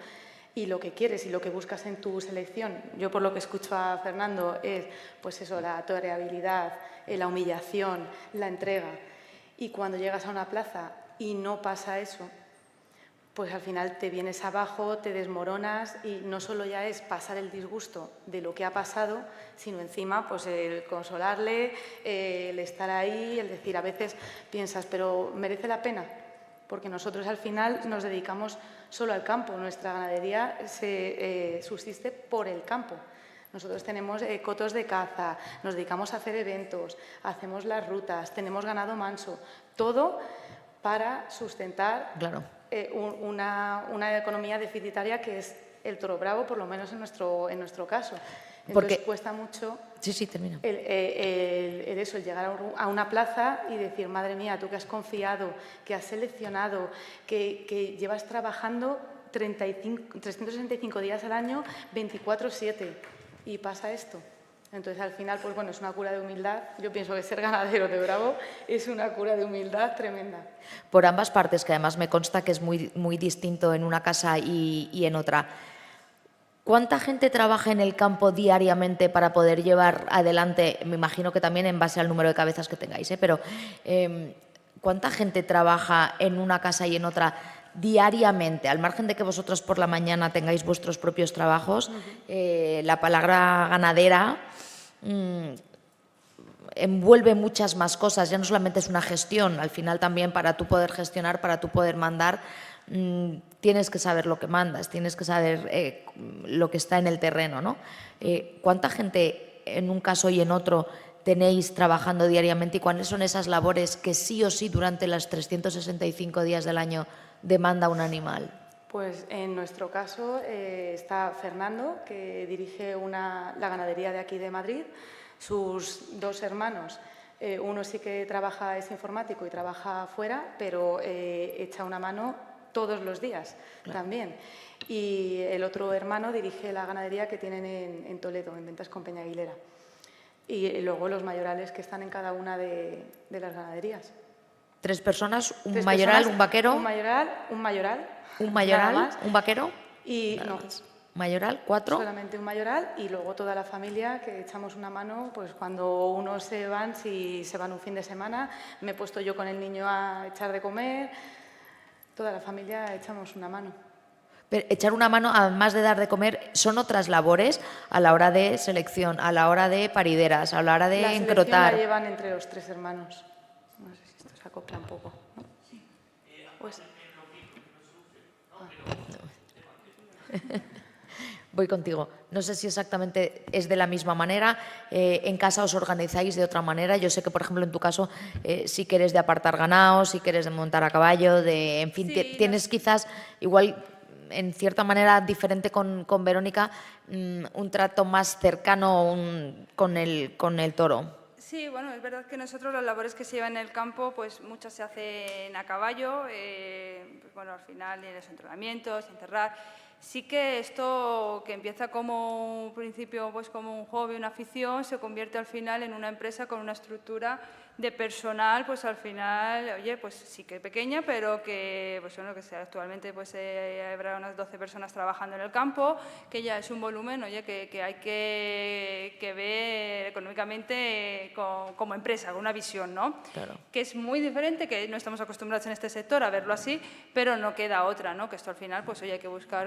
y lo que quieres y lo que buscas en tu selección, yo por lo que escucho a Fernando es pues eso, la toreabilidad, la humillación, la entrega. Y cuando llegas a una plaza y no pasa eso, pues al final te vienes abajo, te desmoronas y no solo ya es pasar el disgusto de lo que ha pasado, sino encima pues el consolarle, el estar ahí, el decir, a veces piensas, pero ¿merece la pena? Porque nosotros al final nos dedicamos solo al campo, nuestra ganadería se subsiste por el campo. Nosotros tenemos cotos de caza, nos dedicamos a hacer eventos, hacemos las rutas, tenemos ganado manso, todo para sustentar una economía deficitaria que es el toro bravo, por lo menos en nuestro caso. Entonces cuesta mucho termina. el llegar a una plaza y decir, madre mía, tú que has confiado, que has seleccionado, que llevas trabajando 365 días al año, 24/7. Y pasa esto. Entonces, al final, pues bueno, es una cura de humildad. Yo pienso que ser ganadero de bravo es una cura de humildad tremenda. Por ambas partes, que además me consta que es muy, muy distinto en una casa y en otra. ¿Cuánta gente trabaja en el campo diariamente para poder llevar adelante, me imagino que también en base al número de cabezas que tengáis, pero ¿cuánta gente trabaja en una casa y en otra diariamente, al margen de que vosotros por la mañana tengáis vuestros propios trabajos? La palabra ganadera envuelve muchas más cosas, ya no solamente es una gestión, al final también para tú poder gestionar, para tú poder mandar, tienes que saber lo que mandas, tienes que saber lo que está en el terreno, ¿no? ¿Cuánta gente en un caso y en otro tenéis trabajando diariamente y cuáles son esas labores que sí o sí durante los 365 días del año demanda un animal? Pues en nuestro caso está Fernando, que dirige la ganadería de aquí de Madrid, sus 2 hermanos. Uno sí que es informático y trabaja fuera, pero echa una mano todos los días también. Y el otro hermano dirige la ganadería que tienen en Toledo, en Ventas con Peña Aguilera. Y luego los mayorales que están en cada una de las ganaderías. 3 personas, un mayoral, un vaquero. Un mayoral, un vaquero. Y no. Mayoral, 4. Solamente un mayoral y luego toda la familia que echamos una mano, pues cuando unos se van, si se van un fin de semana, me he puesto yo con el niño a echar de comer, toda la familia echamos una mano. Pero echar una mano, además de dar de comer, son otras labores a la hora de selección, a la hora de parideras, a la hora de encrotar. La llevan entre los 3 hermanos. No sé si esto se acopla un poco, ¿no? Pues... Voy contigo. No sé si exactamente es de la misma manera. En casa os organizáis de otra manera. Yo sé que, por ejemplo, en tu caso, sí que eres de apartar ganado, sí que eres de montar a caballo, en fin, sí, tienes quizás igual, en cierta manera, diferente con Verónica, un trato más cercano con el toro. Sí, bueno, es verdad que nosotros las labores que se llevan en el campo, pues muchas se hacen a caballo, pues bueno, al final en los entrenamientos, enterrar. Sí que esto que empieza como un principio, pues como un hobby, una afición, se convierte al final en una empresa con una estructura de personal, pues al final, oye, pues sí que pequeña, pero que, pues bueno, que sea actualmente pues habrá unas 12 personas trabajando en el campo, que ya es un volumen, oye, que hay que ver económicamente como empresa, con una visión, ¿no? Claro. Que es muy diferente, que no estamos acostumbrados en este sector a verlo así, pero no queda otra, ¿no? Que esto al final, pues oye, hay que buscar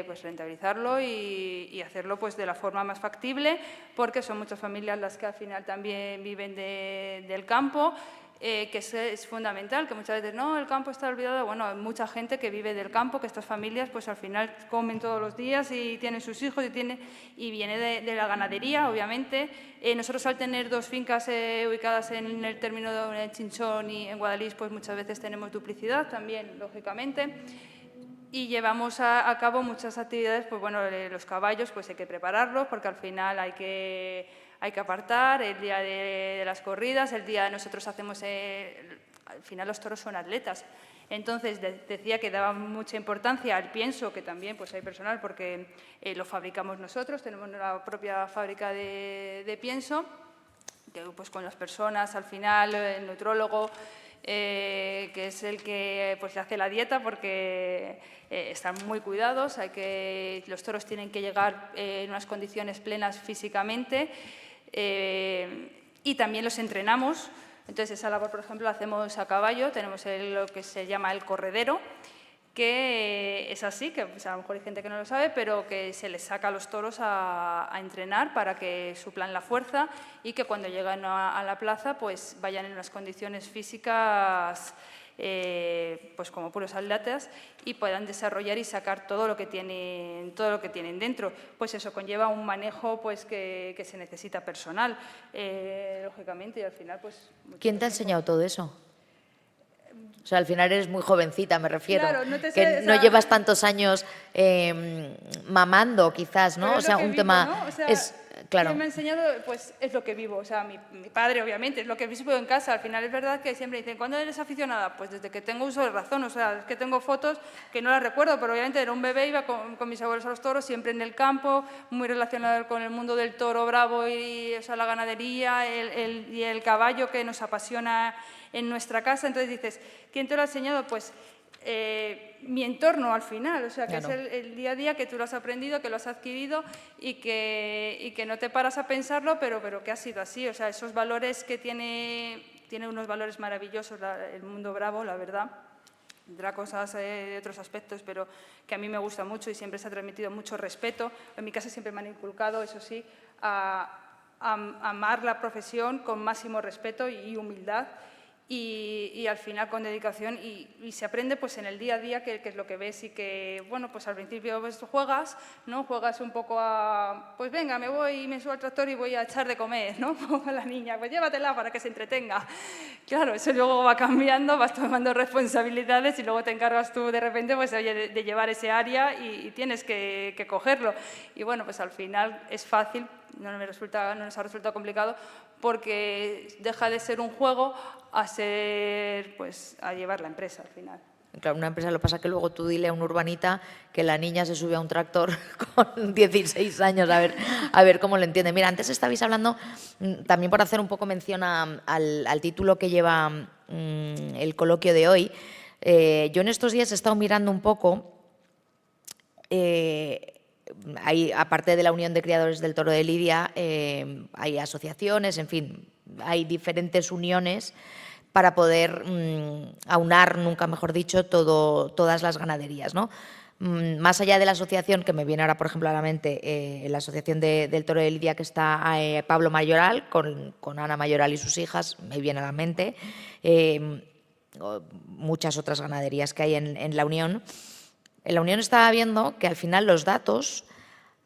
pues rentabilizarlo y hacerlo pues de la forma más factible, porque son muchas familias las que al final también viven del campo, que es fundamental, que muchas veces no, el campo está olvidado. Bueno, hay mucha gente que vive del campo, que estas familias pues al final comen todos los días y tienen sus hijos y viene de la ganadería, obviamente. Nosotros al tener 2 fincas ubicadas en el término de Chinchón y en Guadalís, pues muchas veces tenemos duplicidad también, lógicamente. Y llevamos a cabo muchas actividades, pues bueno, los caballos pues hay que prepararlos porque al final hay que apartar el día de las corridas, el día nosotros hacemos, al final los toros son atletas. Entonces decía que daba mucha importancia al pienso, que también pues hay personal porque lo fabricamos nosotros, tenemos la propia fábrica de pienso, que pues con las personas al final, el nutrólogo, que es el que pues hace la dieta porque están muy cuidados, los toros tienen que llegar en unas condiciones plenas físicamente y también los entrenamos. Entonces esa labor, por ejemplo, la hacemos a caballo, tenemos lo que se llama el corredero, que es así, que pues, a lo mejor hay gente que no lo sabe, pero que se les saca a los toros a entrenar para que suplan la fuerza y que cuando llegan a la plaza pues vayan en unas condiciones físicas pues como puros atletas y puedan desarrollar y sacar todo lo que tienen dentro. Pues eso conlleva un manejo pues que se necesita personal, lógicamente, y al final pues... ¿Quién te ha enseñado todo eso? O sea, al final eres muy jovencita, me refiero. Claro, no te sé, que o sea, no llevas tantos años mamando, quizás, ¿no? Pero O sea, es lo que un vivo, tema... ¿no? O sea, es, claro. quien me ha enseñado, pues es lo que vivo. O sea, mi padre, obviamente, es lo que vivo en casa. Al final es verdad que siempre dicen, ¿cuándo eres aficionada? Pues desde que tengo uso de razón. O sea, es que tengo fotos que no las recuerdo, pero obviamente era un bebé, iba con mis abuelos a los toros, siempre en el campo, muy relacionado con el mundo del toro bravo y o sea, la ganadería y el caballo que nos apasiona en nuestra casa. Entonces dices, ¿quién te lo ha enseñado? Pues mi entorno al final, o sea, que claro. es el día a día que tú lo has aprendido, que lo has adquirido y que no te paras a pensarlo, pero que ha sido así. O sea, esos valores que tiene unos valores maravillosos el mundo bravo, la verdad. Tendrá cosas de otros aspectos, pero que a mí me gusta mucho y siempre se ha transmitido mucho respeto. En mi casa siempre me han inculcado, eso sí, a amar la profesión con máximo respeto y humildad. Y al final con dedicación y se aprende pues en el día a día que es lo que ves y que, bueno, pues al principio pues, juegas, ¿no? Juegas un poco a, pues venga, me voy y me subo al tractor y voy a echar de comer, ¿no? Como a la niña, pues llévatela para que se entretenga. Claro, eso luego va cambiando, vas tomando responsabilidades y luego te encargas tú de repente pues, oye, de llevar ese área y tienes que cogerlo. Y bueno, pues al final es fácil, no nos ha resultado complicado porque deja de ser un juego a ser, pues, a llevar la empresa al final. Claro, una empresa, lo pasa que luego tú dile a un urbanita que la niña se sube a un tractor con 16 años, a ver cómo lo entiende. Mira, antes estabais hablando, también por hacer un poco mención al título que lleva el coloquio de hoy, yo en estos días he estado mirando un poco, hay, aparte de la Unión de Criadores del Toro de Lidia, hay asociaciones, en fin, hay diferentes uniones para poder aunar, nunca mejor dicho, todas las ganaderías, ¿no? Más allá de la asociación, que me viene ahora, por ejemplo, a la mente, la asociación del Toro de Lidia que está Pablo Mayoral, con Ana Mayoral y sus hijas, me viene a la mente, muchas otras ganaderías que hay en la Unión. En la Unión estaba viendo que al final los datos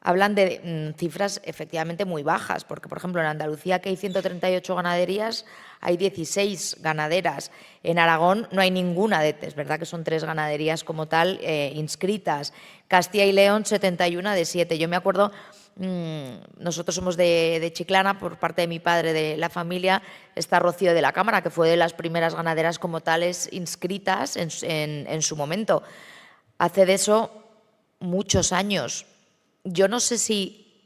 hablan de cifras efectivamente muy bajas, porque, por ejemplo, en Andalucía, que hay 138 ganaderías, hay 16 ganaderas. En Aragón no hay ninguna es verdad que son 3 ganaderías como tal inscritas. Castilla y León, 71 de 7. Yo me acuerdo nosotros somos de Chiclana, por parte de mi padre, de la familia, está Rocío de la Cámara, que fue de las primeras ganaderas como tales inscritas en su momento. Hace de eso muchos años. Yo no sé si,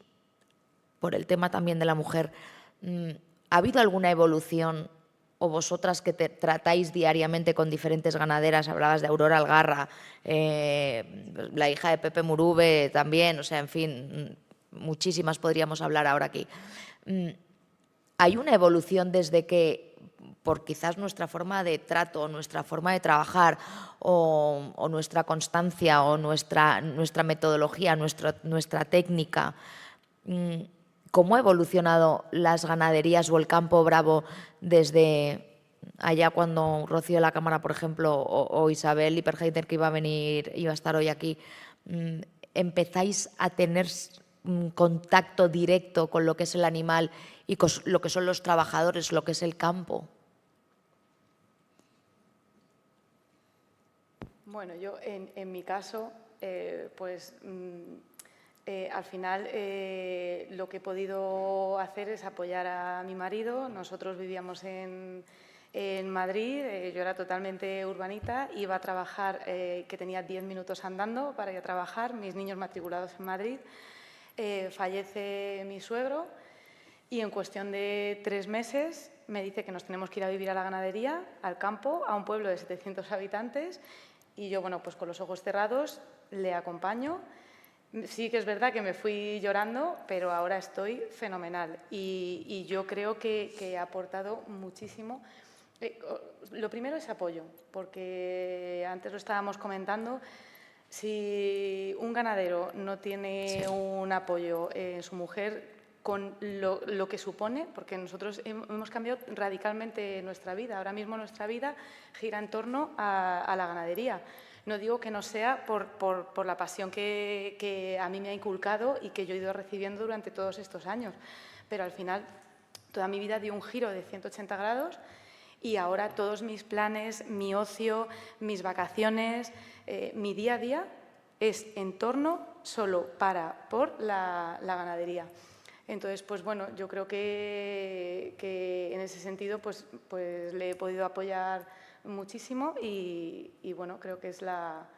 por el tema también de la mujer, ¿ha habido alguna evolución, o vosotras que tratáis diariamente con diferentes ganaderas? Hablabas de Aurora Algarra, la hija de Pepe Murube también, o sea, en fin, muchísimas podríamos hablar ahora aquí. ¿Hay una evolución desde que, por quizás nuestra forma de trato, nuestra forma de trabajar o nuestra constancia o nuestra metodología, nuestra técnica, cómo ha evolucionado las ganaderías o el campo bravo desde allá cuando Rocío de la Cámara, por ejemplo, o Isabel Liperheiter, que iba a estar hoy aquí, empezáis a tener contacto directo con lo que es el animal y con lo que son los trabajadores, lo que es el campo? Bueno, yo en mi caso, al final lo que he podido hacer es apoyar a mi marido. Nosotros vivíamos en Madrid, yo era totalmente urbanita, iba a trabajar, que tenía 10 minutos andando para ir a trabajar, mis niños matriculados en Madrid. Fallece mi suegro y en cuestión de 3 meses me dice que nos tenemos que ir a vivir a la ganadería, al campo, a un pueblo de 700 habitantes, y yo, bueno, pues con los ojos cerrados le acompaño. Sí que es verdad que me fui llorando, pero ahora estoy fenomenal y yo creo que ha aportado muchísimo. Lo primero es apoyo, porque antes lo estábamos comentando. Si un ganadero no tiene un apoyo en su mujer con lo que supone, porque nosotros hemos cambiado radicalmente nuestra vida. Ahora mismo nuestra vida gira en torno a la ganadería. No digo que no sea por la pasión que a mí me ha inculcado y que yo he ido recibiendo durante todos estos años, pero al final toda mi vida dio un giro de 180 grados y ahora todos mis planes, mi ocio, mis vacaciones, mi día a día es en torno solo por la ganadería. Entonces, pues bueno, yo creo que en ese sentido pues le he podido apoyar muchísimo y bueno, creo que es la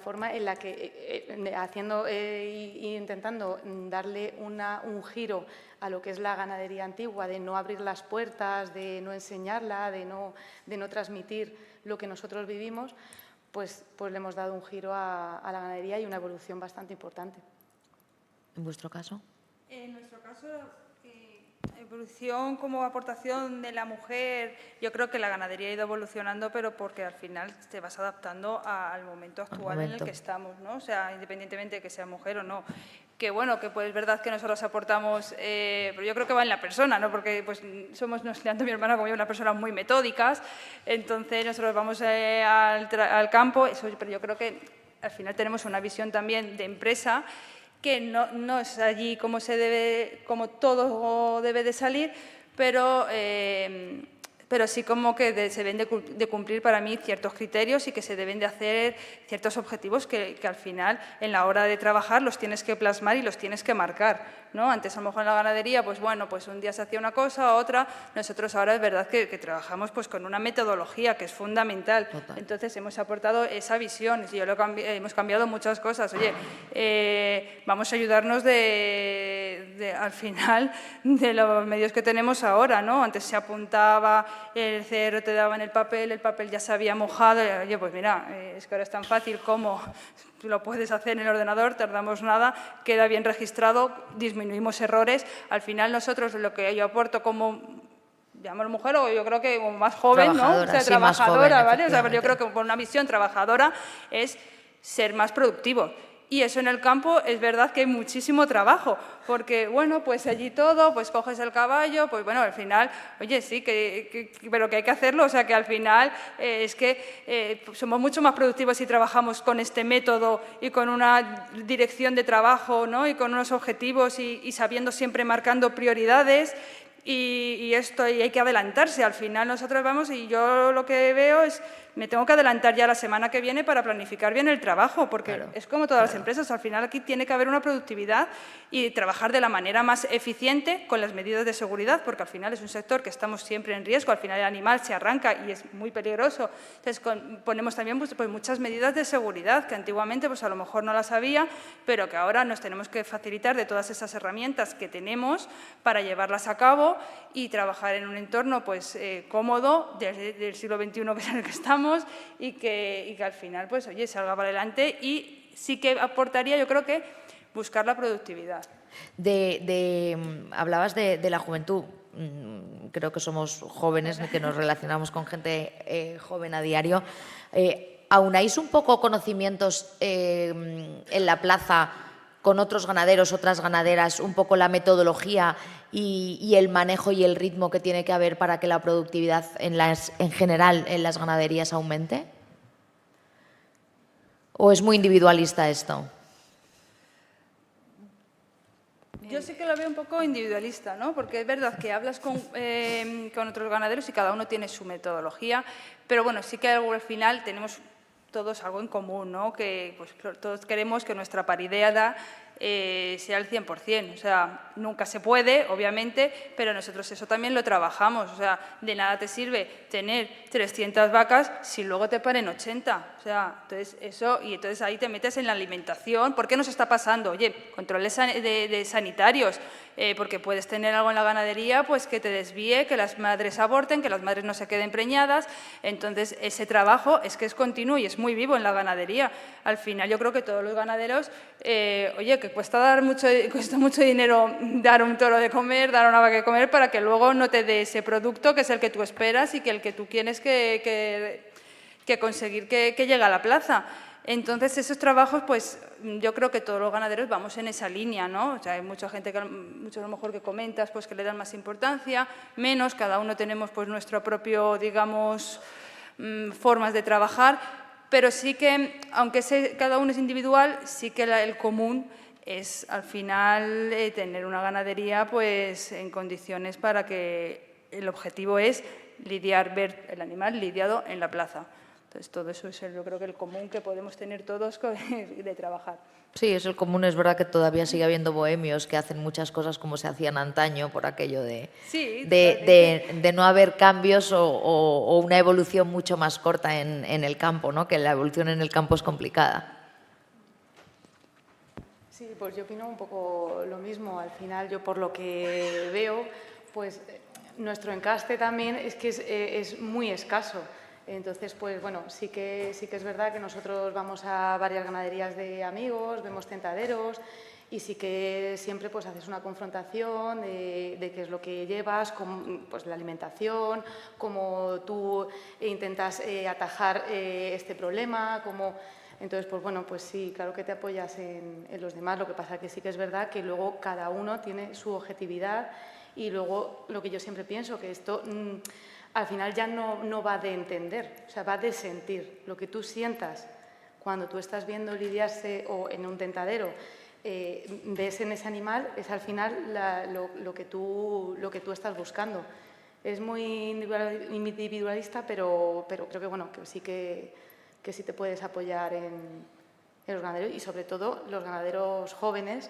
forma en la que, haciendo e intentando darle un giro a lo que es la ganadería antigua, de no abrir las puertas, de no enseñarla, de no transmitir lo que nosotros vivimos, pues le hemos dado un giro a la ganadería y una evolución bastante importante. ¿En vuestro caso? En nuestro caso, evolución como aportación de la mujer, yo creo que la ganadería ha ido evolucionando, pero porque al final te vas adaptando al momento actual en el que estamos, ¿no? O sea, independientemente de que sea mujer o no. Que bueno, que pues es verdad que nosotros aportamos, pero yo creo que va en la persona, ¿no? Porque pues somos, tanto mi hermana como yo, unas personas muy metódicas, entonces nosotros vamos al campo, pero yo creo que al final tenemos una visión también de empresa que no es allí como todo debe de salir, pero sí como que se deben de cumplir para mí ciertos criterios y que se deben de hacer ciertos objetivos que al final en la hora de trabajar los tienes que plasmar y los tienes que marcar, ¿no? Antes a lo mejor en la ganadería, pues bueno, pues un día se hacía una cosa, otra. Nosotros ahora es verdad que trabajamos pues con una metodología que es fundamental. Total. Entonces hemos aportado esa visión y hemos cambiado muchas cosas. Oye, vamos a ayudarnos al final de los medios que tenemos ahora, ¿no? Antes se apuntaba el cero, te daban el papel ya se había mojado. Oye, pues mira, es que ahora es tan fácil como lo puedes hacer en el ordenador, tardamos nada, queda bien registrado, disminuimos errores. Al final nosotros lo que yo aporto como, llamamos mujer o yo creo que más joven, ¿no? O sea, sí, trabajadora, joven, ¿vale? O sea, pero yo creo que con una visión trabajadora es ser más productivo. Y eso en el campo es verdad que hay muchísimo trabajo, porque, bueno, pues allí todo, pues coges el caballo, pues bueno, al final, oye, sí, pero que hay que hacerlo, o sea, que al final es que somos mucho más productivos si trabajamos con este método y con una dirección de trabajo, ¿no? Y con unos objetivos y sabiendo siempre marcando prioridades. Y hay que adelantarse. Al final nosotros vamos y yo lo que veo es me tengo que adelantar ya la semana que viene para planificar bien el trabajo, porque Claro, es como todas las empresas, al final aquí tiene que haber una productividad y trabajar de la manera más eficiente con las medidas de seguridad, porque al final es un sector que estamos siempre en riesgo, al final el animal se arranca y es muy peligroso. Entonces ponemos también pues, muchas medidas de seguridad que antiguamente pues, a lo mejor no las había, pero que ahora nos tenemos que facilitar de todas esas herramientas que tenemos para llevarlas a cabo y trabajar en un entorno pues, cómodo del siglo XXI que es en el que estamos y que al final pues, oye, salga para adelante y sí que aportaría, yo creo que, buscar la productividad. Hablabas de la juventud. Creo que somos jóvenes, que nos relacionamos con gente joven a diario. ¿Aunáis un poco conocimientos en la plaza con otros ganaderos, otras ganaderas, un poco la metodología y el manejo y el ritmo que tiene que haber para que la productividad en general en las ganaderías aumente? ¿O es muy individualista esto? Yo sí que lo veo un poco individualista, ¿no? Porque es verdad que hablas con otros ganaderos y cada uno tiene su metodología, pero bueno, sí que al final tenemos todos algo en común, ¿no? Que pues, todos queremos que nuestra paridad sea al 100%. O sea, nunca se puede, obviamente, pero nosotros eso también lo trabajamos. O sea, de nada te sirve tener 300 vacas si luego te paren 80. O sea, entonces eso, y entonces ahí te metes en la alimentación. ¿Por qué nos está pasando? Oye, controles de sanitarios, porque puedes tener algo en la ganadería pues que te desvíe, que las madres aborten, que las madres no se queden preñadas. Entonces, ese trabajo es que es continuo y es muy vivo en la ganadería. Al final, yo creo que todos los ganaderos, oye, que cuesta mucho dinero dar un toro de comer, dar una vaca de comer, para que luego no te dé ese producto que es el que tú esperas y que el que tú quieres que conseguir que llegue a la plaza. Entonces, esos trabajos, pues yo creo que todos los ganaderos vamos en esa línea, ¿no? O sea, hay mucha gente, mucho a lo mejor que comentas, pues que le dan más importancia, menos, cada uno tenemos pues nuestro propio, digamos, formas de trabajar, pero sí que, aunque cada uno es individual, sí que el común es al final tener una ganadería pues en condiciones para que el objetivo es ver el animal lidiado en la plaza. Entonces, todo eso es yo creo que el común que podemos tener todos de trabajar. Sí, es el común. Es verdad que todavía sigue habiendo bohemios que hacen muchas cosas como se hacían antaño por aquello de no haber cambios o una evolución mucho más corta en el campo, ¿no? Que la evolución en el campo es complicada. Sí, pues yo opino un poco lo mismo. Al final, yo por lo que veo, pues nuestro encaste también es que es muy escaso. Entonces, pues bueno, sí que es verdad que nosotros vamos a varias ganaderías de amigos, vemos tentaderos y sí que siempre pues haces una confrontación de qué es lo que llevas, pues la alimentación, cómo tú intentas atajar este problema, Entonces, pues bueno, pues sí, claro que te apoyas en los demás. Lo que pasa que sí que es verdad que luego cada uno tiene su objetividad y luego lo que yo siempre pienso, que esto al final ya no va de entender, o sea, va de sentir. Lo que tú sientas cuando tú estás viendo lidiarse o en un tentadero, ves en ese animal, es al final lo que tú estás buscando. Es muy individualista, pero creo que, bueno, que sí te puedes apoyar en los ganaderos y sobre todo los ganaderos jóvenes,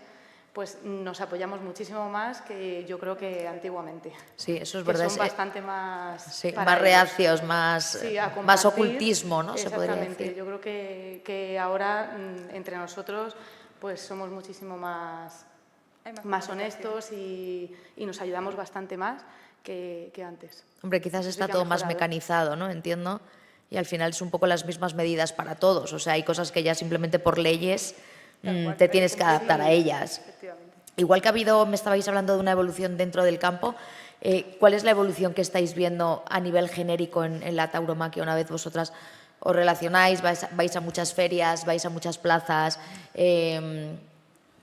pues nos apoyamos muchísimo más que yo creo que antiguamente. Sí, eso es verdad. Son bastante más... Sí, más reacios, más ocultismo, ¿no? Se podría Exactamente. decir. Yo creo que ahora entre nosotros pues somos muchísimo más honestos y nos ayudamos bastante más que antes. Hombre, quizás está todo más mecanizado, ¿no? Entiendo. Y al final es un poco las mismas medidas para todos. O sea, hay cosas que ya simplemente por leyes te tienes que adaptar a ellas. Igual que me estabais hablando de una evolución dentro del campo, ¿cuál es la evolución que estáis viendo a nivel genérico en la tauromaquia una vez vosotras os relacionáis, vais a muchas ferias, vais a muchas plazas,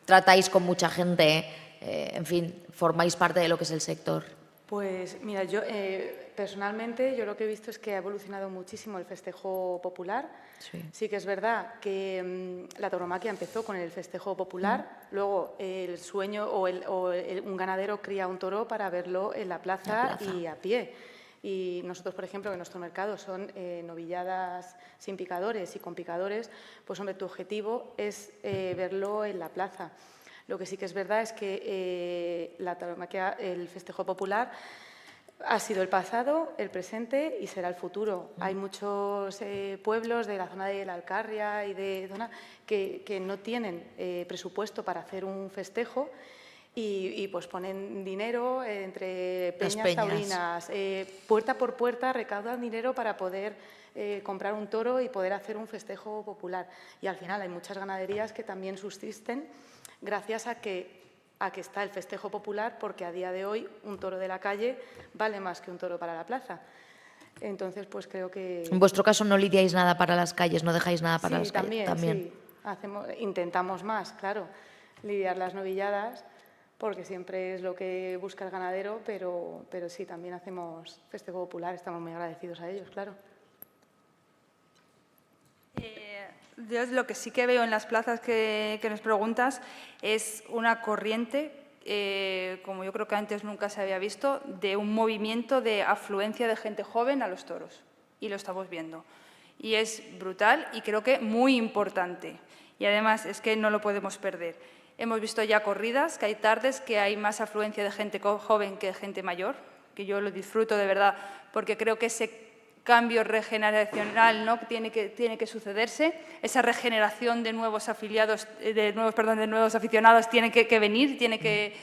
tratáis con mucha gente, en fin, formáis parte de lo que es el sector? Pues mira, yo personalmente yo lo que he visto es que ha evolucionado muchísimo el festejo popular. Sí que es verdad que la tauromaquia empezó con el festejo popular, luego el sueño un ganadero cría un toro para verlo en la plaza y a pie. Y nosotros, por ejemplo, en nuestro mercado son novilladas sin picadores y con picadores, pues hombre, tu objetivo es verlo en la plaza. Lo que sí que es verdad es que la tauromaquia, el festejo popular, ha sido el pasado, el presente y será el futuro. Hay muchos pueblos de la zona de la Alcarria y de zona que no tienen presupuesto para hacer un festejo y pues ponen dinero entre peñas taurinas, puerta por puerta recaudan dinero para poder comprar un toro y poder hacer un festejo popular. Y al final hay muchas ganaderías que también subsisten gracias a que está el festejo popular, porque a día de hoy un toro de la calle vale más que un toro para la plaza. Entonces, pues creo que... En vuestro caso no lidiáis nada para las calles, no dejáis nada para las calles. También. Sí, intentamos más, claro, lidiar las novilladas, porque siempre es lo que busca el ganadero, pero sí, también hacemos festejo popular, estamos muy agradecidos a ellos, claro. Yo lo que sí que veo en las plazas que nos preguntas es una corriente, como yo creo que antes nunca se había visto, de un movimiento de afluencia de gente joven a los toros. Y lo estamos viendo. Y es brutal y creo que muy importante. Y además es que no lo podemos perder. Hemos visto ya corridas, que hay tardes que hay más afluencia de gente joven que de gente mayor, que yo lo disfruto de verdad, porque creo que ese cambio regeneracional, ¿no?, tiene que sucederse, esa regeneración de nuevos afiliados, de nuevos aficionados tiene que venir, tiene que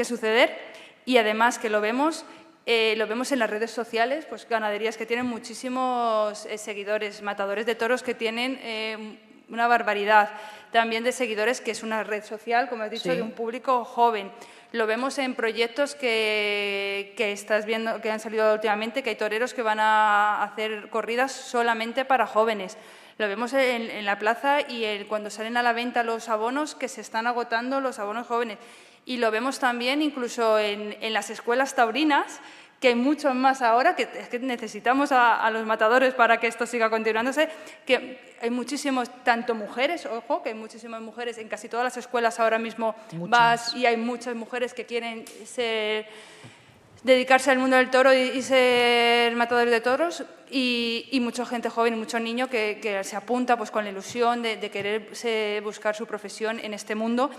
suceder, y además que lo vemos en las redes sociales, pues ganaderías que tienen muchísimos seguidores, matadores de toros que tienen una barbaridad, también de seguidores, que es una red social, como has dicho, sí, de un público joven. Lo vemos en proyectos que estás viendo, que han salido últimamente, que hay toreros que van a hacer corridas solamente para jóvenes. Lo vemos en la plaza y cuando salen a la venta los abonos, que se están agotando los abonos jóvenes. Y lo vemos también incluso en las escuelas taurinas, que hay muchos más ahora, que es que necesitamos a los matadores para que esto siga continuándose, que hay muchísimos, tanto mujeres, ojo, que hay muchísimas mujeres en casi todas las escuelas ahora mismo, vas y hay muchas mujeres que quieren dedicarse al mundo del toro y ser matadores de toros, y mucha gente joven y mucho niño que se apunta pues con la ilusión de querer buscar su profesión en este mundo.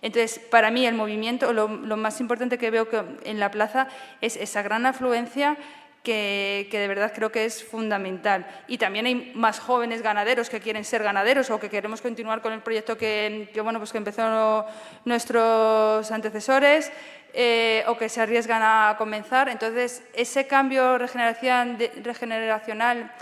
Entonces, para mí el movimiento, lo más importante que veo en la plaza es esa gran afluencia que de verdad creo que es fundamental. Y también hay más jóvenes ganaderos que quieren ser ganaderos o que queremos continuar con el proyecto que empezó nuestros antecesores, o que se arriesgan a comenzar. Entonces, ese cambio regeneracional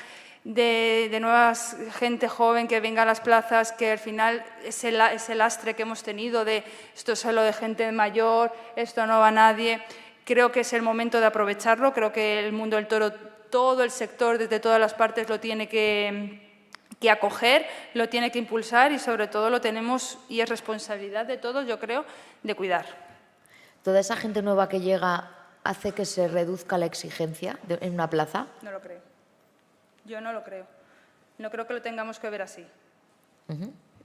de nueva gente joven que venga a las plazas, que al final ese lastre que hemos tenido de esto es solo de gente mayor, esto no va a nadie, creo que es el momento de aprovecharlo. Creo que el mundo del toro, todo el sector, desde todas las partes, lo tiene que acoger, lo tiene que impulsar y sobre todo lo tenemos, y es responsabilidad de todos, yo creo, de cuidar. ¿Toda esa gente nueva que llega hace que se reduzca la exigencia en una plaza? No lo creo. Yo no lo creo. No creo que lo tengamos que ver así.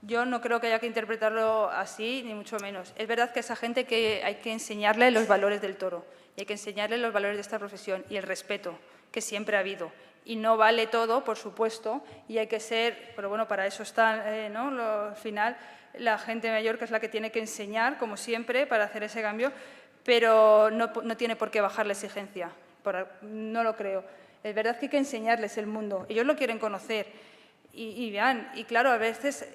Yo no creo que haya que interpretarlo así, ni mucho menos. Es verdad que a esa gente hay que enseñarle los valores del toro, y hay que enseñarle los valores de esta profesión y el respeto, que siempre ha habido. Y no vale todo, por supuesto, y hay que ser, pero bueno, para eso está, al final, la gente mayor, que es la que tiene que enseñar, como siempre, para hacer ese cambio, pero no tiene por qué bajar la exigencia. No lo creo. Es verdad que hay que enseñarles el mundo. Ellos lo quieren conocer y vean. Y claro, a veces,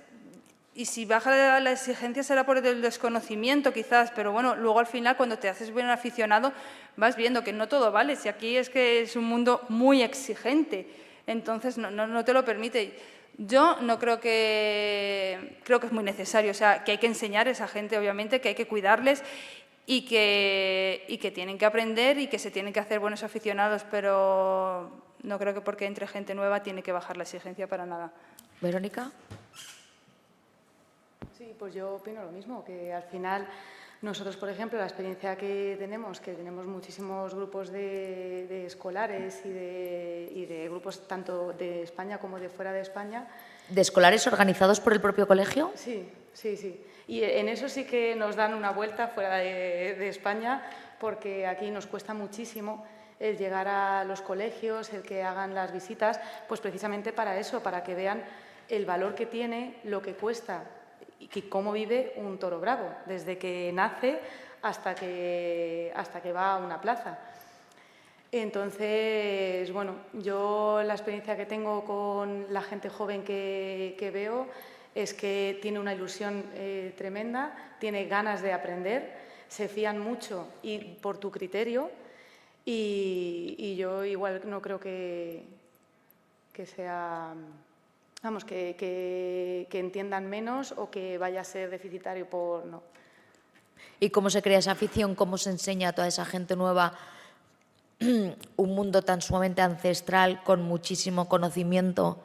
y si baja la exigencia será por el desconocimiento quizás, pero bueno, luego al final cuando te haces bien aficionado vas viendo que no todo vale. Si aquí es que es un mundo muy exigente, entonces no te lo permite. Yo no creo que es muy necesario, o sea, que hay que enseñar a esa gente, obviamente, que hay que cuidarles y que tienen que aprender y que se tienen que hacer buenos aficionados, pero no creo que porque entre gente nueva tiene que bajar la exigencia para nada. ¿Verónica? Sí, pues yo opino lo mismo, que al final nosotros, por ejemplo, la experiencia que tenemos muchísimos grupos de escolares y de grupos tanto de España como de fuera de España. ¿De escolares organizados por el propio colegio? Sí. Y en eso sí que nos dan una vuelta fuera de España, porque aquí nos cuesta muchísimo el llegar a los colegios, el que hagan las visitas, pues precisamente para eso, para que vean el valor que tiene, lo que cuesta y cómo vive un toro bravo, desde que nace hasta que va a una plaza. Entonces, bueno, yo la experiencia que tengo con la gente joven que veo es que tiene una ilusión tremenda, tiene ganas de aprender, se fían mucho y por tu criterio y yo igual no creo que sea, vamos, que entiendan menos o que vaya a ser deficitario por no. ¿Y cómo se crea esa afición? ¿Cómo se enseña a toda esa gente nueva un mundo tan sumamente ancestral, con muchísimo conocimiento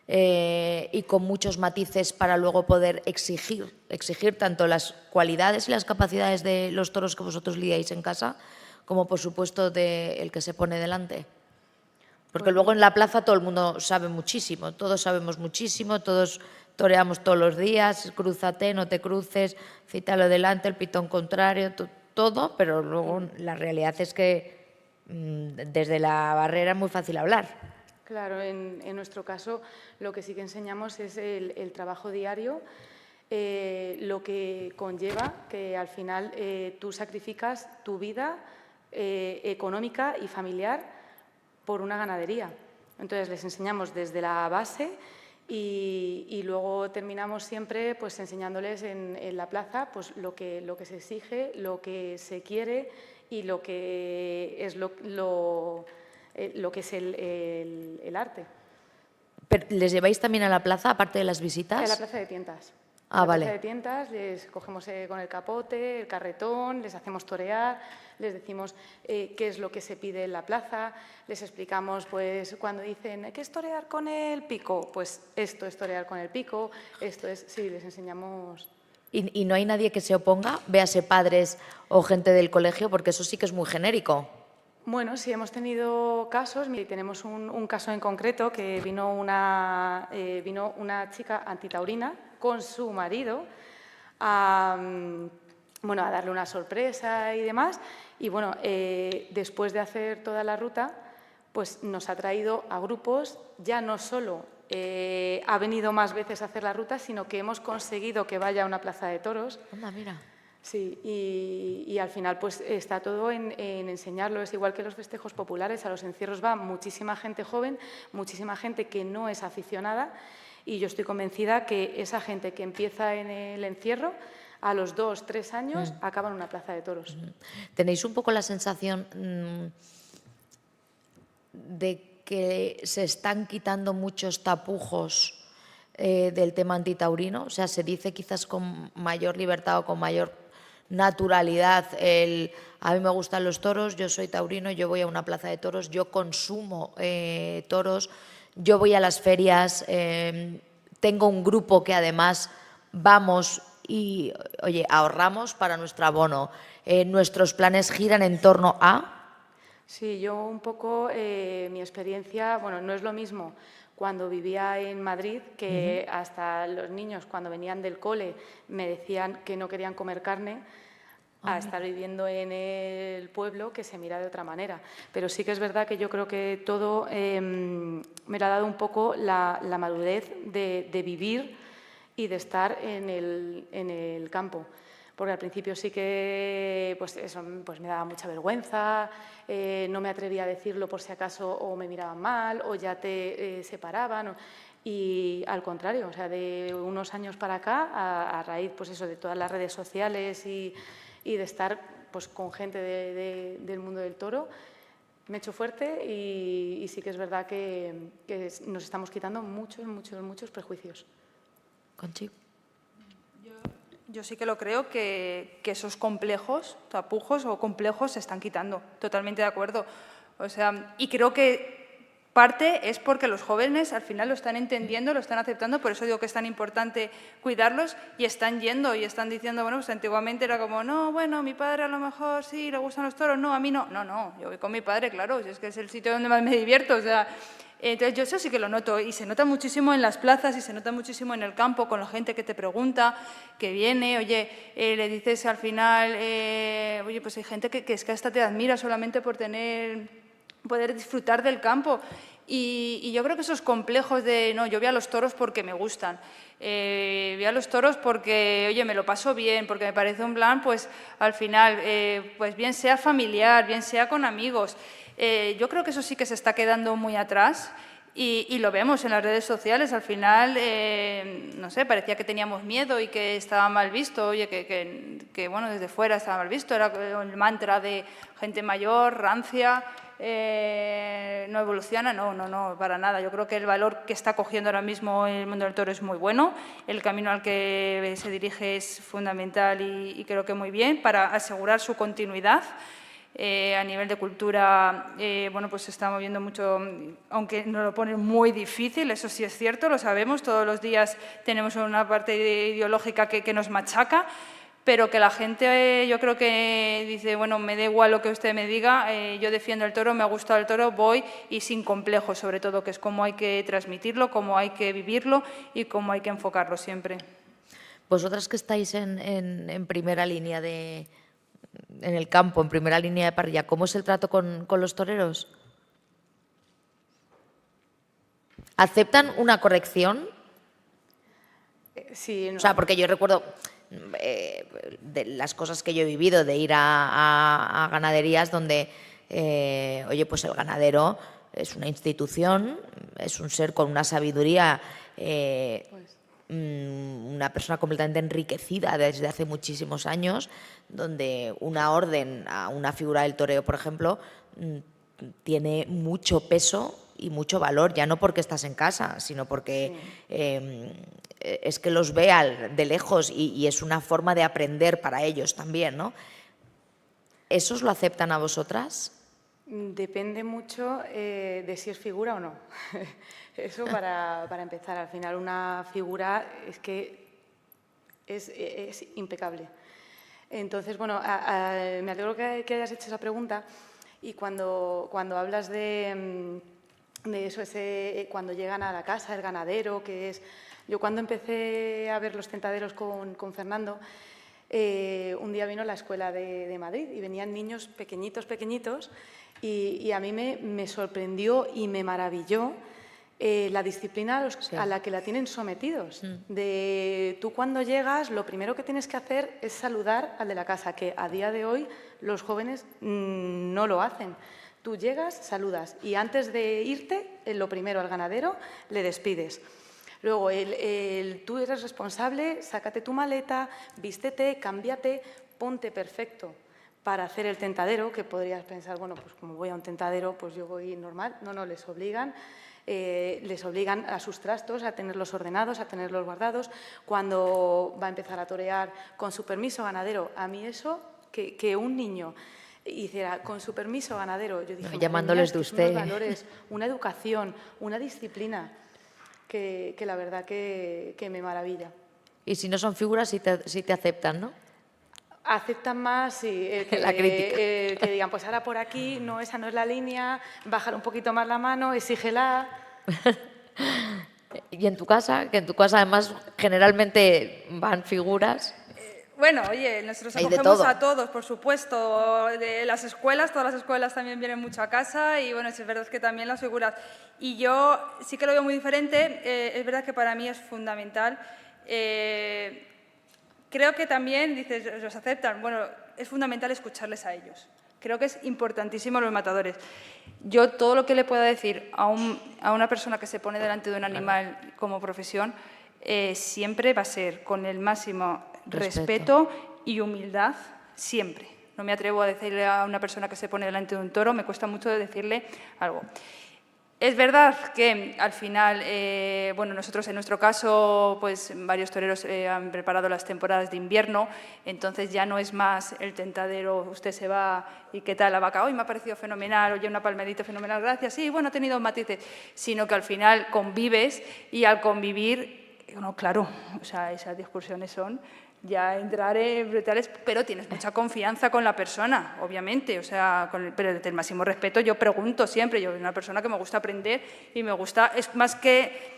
y con muchos matices para luego poder exigir tanto las cualidades y las capacidades de los toros que vosotros lidiáis en casa, como por supuesto del que se pone delante? Porque luego en la plaza todo el mundo sabe muchísimo, todos sabemos muchísimo, todos toreamos todos los días, crúzate, no te cruces, cítalo delante, el pitón contrario, todo, pero luego la realidad es que desde la barrera es muy fácil hablar. Claro, en nuestro caso lo que sí que enseñamos es el trabajo diario, lo que conlleva que al final tú sacrificas tu vida económica y familiar por una ganadería. Entonces les enseñamos desde la base y luego terminamos siempre pues enseñándoles en la plaza pues lo que se exige, lo que se quiere y lo que es lo que es el arte. ¿Pero les lleváis también a la plaza, aparte de las visitas? A la plaza de tientas. Ah, vale. En la plaza de tientas les cogemos con el capote, el carretón, les hacemos torear, les decimos qué es lo que se pide en la plaza, les explicamos pues cuando dicen ¿qué es torear con el pico? Pues esto es torear con el pico, esto es, sí, les enseñamos. ¿Y no hay nadie que se oponga? Véase padres o gente del colegio, porque eso sí que es muy genérico. Bueno, sí, hemos tenido casos. Tenemos un caso en concreto que vino una chica antitaurina con su marido a darle una sorpresa y demás. Y bueno, después de hacer toda la ruta, pues nos ha traído a grupos, ya no solo ha venido más veces a hacer la ruta, sino que hemos conseguido que vaya a una plaza de toros. Anda, mira. Sí, y al final pues está todo en enseñarlo. Es igual que los festejos populares, a los encierros va muchísima gente joven, muchísima gente que no es aficionada y yo estoy convencida que esa gente que empieza en el encierro, a los 2 o 3 años acaba en una plaza de toros. ¿Tenéis un poco la sensación de que se están quitando muchos tapujos del tema antitaurino? O sea, se dice quizás con mayor libertad o con mayor naturalidad a mí me gustan los toros, yo soy taurino, yo voy a una plaza de toros, yo consumo toros, yo voy a las ferias, tengo un grupo que además vamos y, oye, ahorramos para nuestro abono, nuestros planes giran en torno a... Sí, yo un poco, mi experiencia, bueno, no es lo mismo cuando vivía en Madrid, que hasta los niños cuando venían del cole me decían que no querían comer carne, a estar viviendo en el pueblo que se mira de otra manera. Pero sí que es verdad que yo creo que todo me lo ha dado un poco la madurez de vivir y de estar en el campo. Porque al principio sí que pues eso, pues me daba mucha vergüenza, no me atrevía a decirlo por si acaso o me miraban mal o ya te separaban. Y al contrario, o sea, de unos años para acá, a raíz pues eso, de todas las redes sociales y de estar pues, con gente del mundo del toro, me he hecho fuerte y sí que es verdad que nos estamos quitando muchos prejuicios. Conchi. Yo sí que lo creo que esos complejos, tapujos o complejos se están quitando. Totalmente de acuerdo. O sea, y creo que parte es porque los jóvenes al final lo están entendiendo, lo están aceptando, por eso digo que es tan importante cuidarlos y están yendo y están diciendo, bueno, pues antiguamente era como, no, bueno, mi padre a lo mejor sí le gustan los toros, no, a mí no. No, yo voy con mi padre, claro, si es que es el sitio donde más me divierto, o sea... Entonces yo eso sí que lo noto y se nota muchísimo en las plazas y se nota muchísimo en el campo con la gente que te pregunta, que viene, oye, le dices al final, oye, pues hay gente que es que hasta te admira solamente por tener poder disfrutar del campo. Y yo creo que esos complejos de, no, yo voy a los toros porque me gustan, voy a los toros porque, oye, me lo paso bien, porque me parece un plan, pues al final, pues bien sea familiar, bien sea con amigos. Yo creo que eso sí que se está quedando muy atrás. Y lo vemos en las redes sociales, al final, no sé, parecía que teníamos miedo y que estaba mal visto, oye, que bueno, desde fuera estaba mal visto, era el mantra de gente mayor, rancia, no evoluciona, no, para nada. Yo creo que el valor que está cogiendo ahora mismo el mundo del toro es muy bueno, el camino al que se dirige es fundamental y creo que muy bien para asegurar su continuidad. A nivel de cultura, bueno, pues se está moviendo mucho, aunque nos lo pone muy difícil, eso sí es cierto, lo sabemos, todos los días tenemos una parte ideológica que nos machaca, pero que la gente, yo creo que dice, bueno, me da igual lo que usted me diga, yo defiendo el toro, me ha gustado el toro, voy y sin complejos, sobre todo, que es cómo hay que transmitirlo, cómo hay que vivirlo y cómo hay que enfocarlo siempre. Vosotras que estáis en primera línea en el campo, en primera línea de parrilla, ¿cómo es el trato con los toreros? ¿Aceptan una corrección? Sí, no. O sea, porque yo recuerdo de las cosas que yo he vivido, de ir a ganaderías donde, oye, pues el ganadero es una institución, es un ser con una sabiduría, una persona completamente enriquecida desde hace muchísimos años, donde una orden a una figura del toreo, por ejemplo, tiene mucho peso y mucho valor, ya no porque estás en casa, sino porque es que los ve de lejos y es una forma de aprender para ellos también, ¿no? ¿Esos lo aceptan a vosotras? Depende mucho de si es figura o no. Eso para empezar. Al final una figura es que es impecable. Entonces, bueno, me alegro que hayas hecho esa pregunta y cuando hablas de eso, cuando llegan a la casa, el ganadero, que es... Yo cuando empecé a ver los tentaderos con Fernando, un día vino a la escuela de Madrid y venían niños pequeñitos y a mí me sorprendió y me maravilló la disciplina a la que la tienen sometidos. Tú cuando llegas, lo primero que tienes que hacer es saludar al de la casa, que a día de hoy los jóvenes no lo hacen. Tú llegas, saludas y antes de irte, lo primero al ganadero, le despides. Luego, tú eres responsable, sácate tu maleta, vístete, cámbiate, ponte perfecto para hacer el tentadero, que podrías pensar, bueno, pues como voy a un tentadero, pues yo voy normal. No, les obligan a sus trastos, a tenerlos ordenados, a tenerlos guardados. Cuando va a empezar a torear, con su permiso, ganadero, a mí eso, que un niño hiciera con su permiso, ganadero, yo dije, llamándoles de usted, unos valores, una educación, una disciplina, que la verdad que me maravilla. Y si no son figuras, sí te aceptan, ¿no? Aceptan más, sí, la crítica. Que digan, pues ahora por aquí, no, esa no es la línea, bajar un poquito más la mano, exígela. ¿Y en tu casa? Que en tu casa además generalmente van figuras. Bueno, oye, nosotros acogemos a todos, por supuesto, de las escuelas, todas las escuelas también vienen mucho a casa y bueno, es verdad que también las figuras. Y yo sí que lo veo muy diferente, es verdad que para mí es fundamental. Creo que también, dices, los aceptan, bueno, es fundamental escucharles a ellos. Creo que es importantísimo los matadores. Yo todo lo que le pueda decir a una persona que se pone delante de un animal como profesión, siempre va a ser con el máximo respeto y humildad, siempre. No me atrevo a decirle a una persona que se pone delante de un toro, me cuesta mucho decirle algo. Es verdad que al final, bueno, nosotros en nuestro caso, pues varios toreros han preparado las temporadas de invierno, entonces ya no es más el tentadero, usted se va y qué tal la vaca, hoy me ha parecido fenomenal, oye, una palmerita fenomenal, gracias, sí, bueno, ha tenido matices, sino que al final convives y al convivir, no, claro, o sea, esas discusiones son ya entraré brutales, pero tienes mucha confianza con la persona, obviamente, o sea, pero desde el máximo respeto yo pregunto siempre, yo soy una persona que me gusta aprender y me gusta, es más que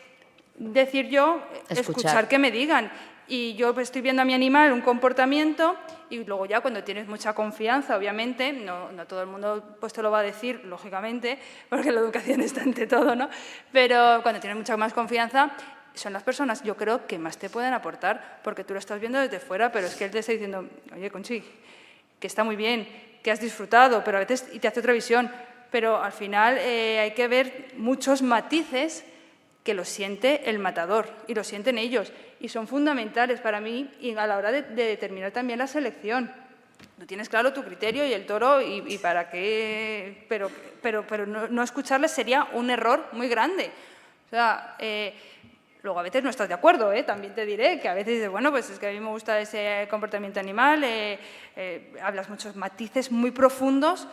decir yo, escuchar que me digan. y yo pues, estoy viendo a mi animal un comportamiento y luego ya cuando tienes mucha confianza, obviamente, no todo el mundo pues, te lo va a decir, lógicamente, porque la educación está ante todo, ¿no? Pero cuando tienes mucha más confianza, son las personas, yo creo, que más te pueden aportar, porque tú lo estás viendo desde fuera, pero es que él te está diciendo, oye, Conchi, que está muy bien, que has disfrutado, pero a veces y te hace otra visión, pero al final hay que ver muchos matices que lo siente el matador y lo sienten ellos y son fundamentales para mí y a la hora de determinar también la selección. Tú tienes claro tu criterio y el toro y para qué, pero no escucharles sería un error muy grande. O sea, luego a veces no estás de acuerdo, también te diré que a veces dices, bueno, pues es que a mí me gusta ese comportamiento animal, hablas muchos matices muy profundos.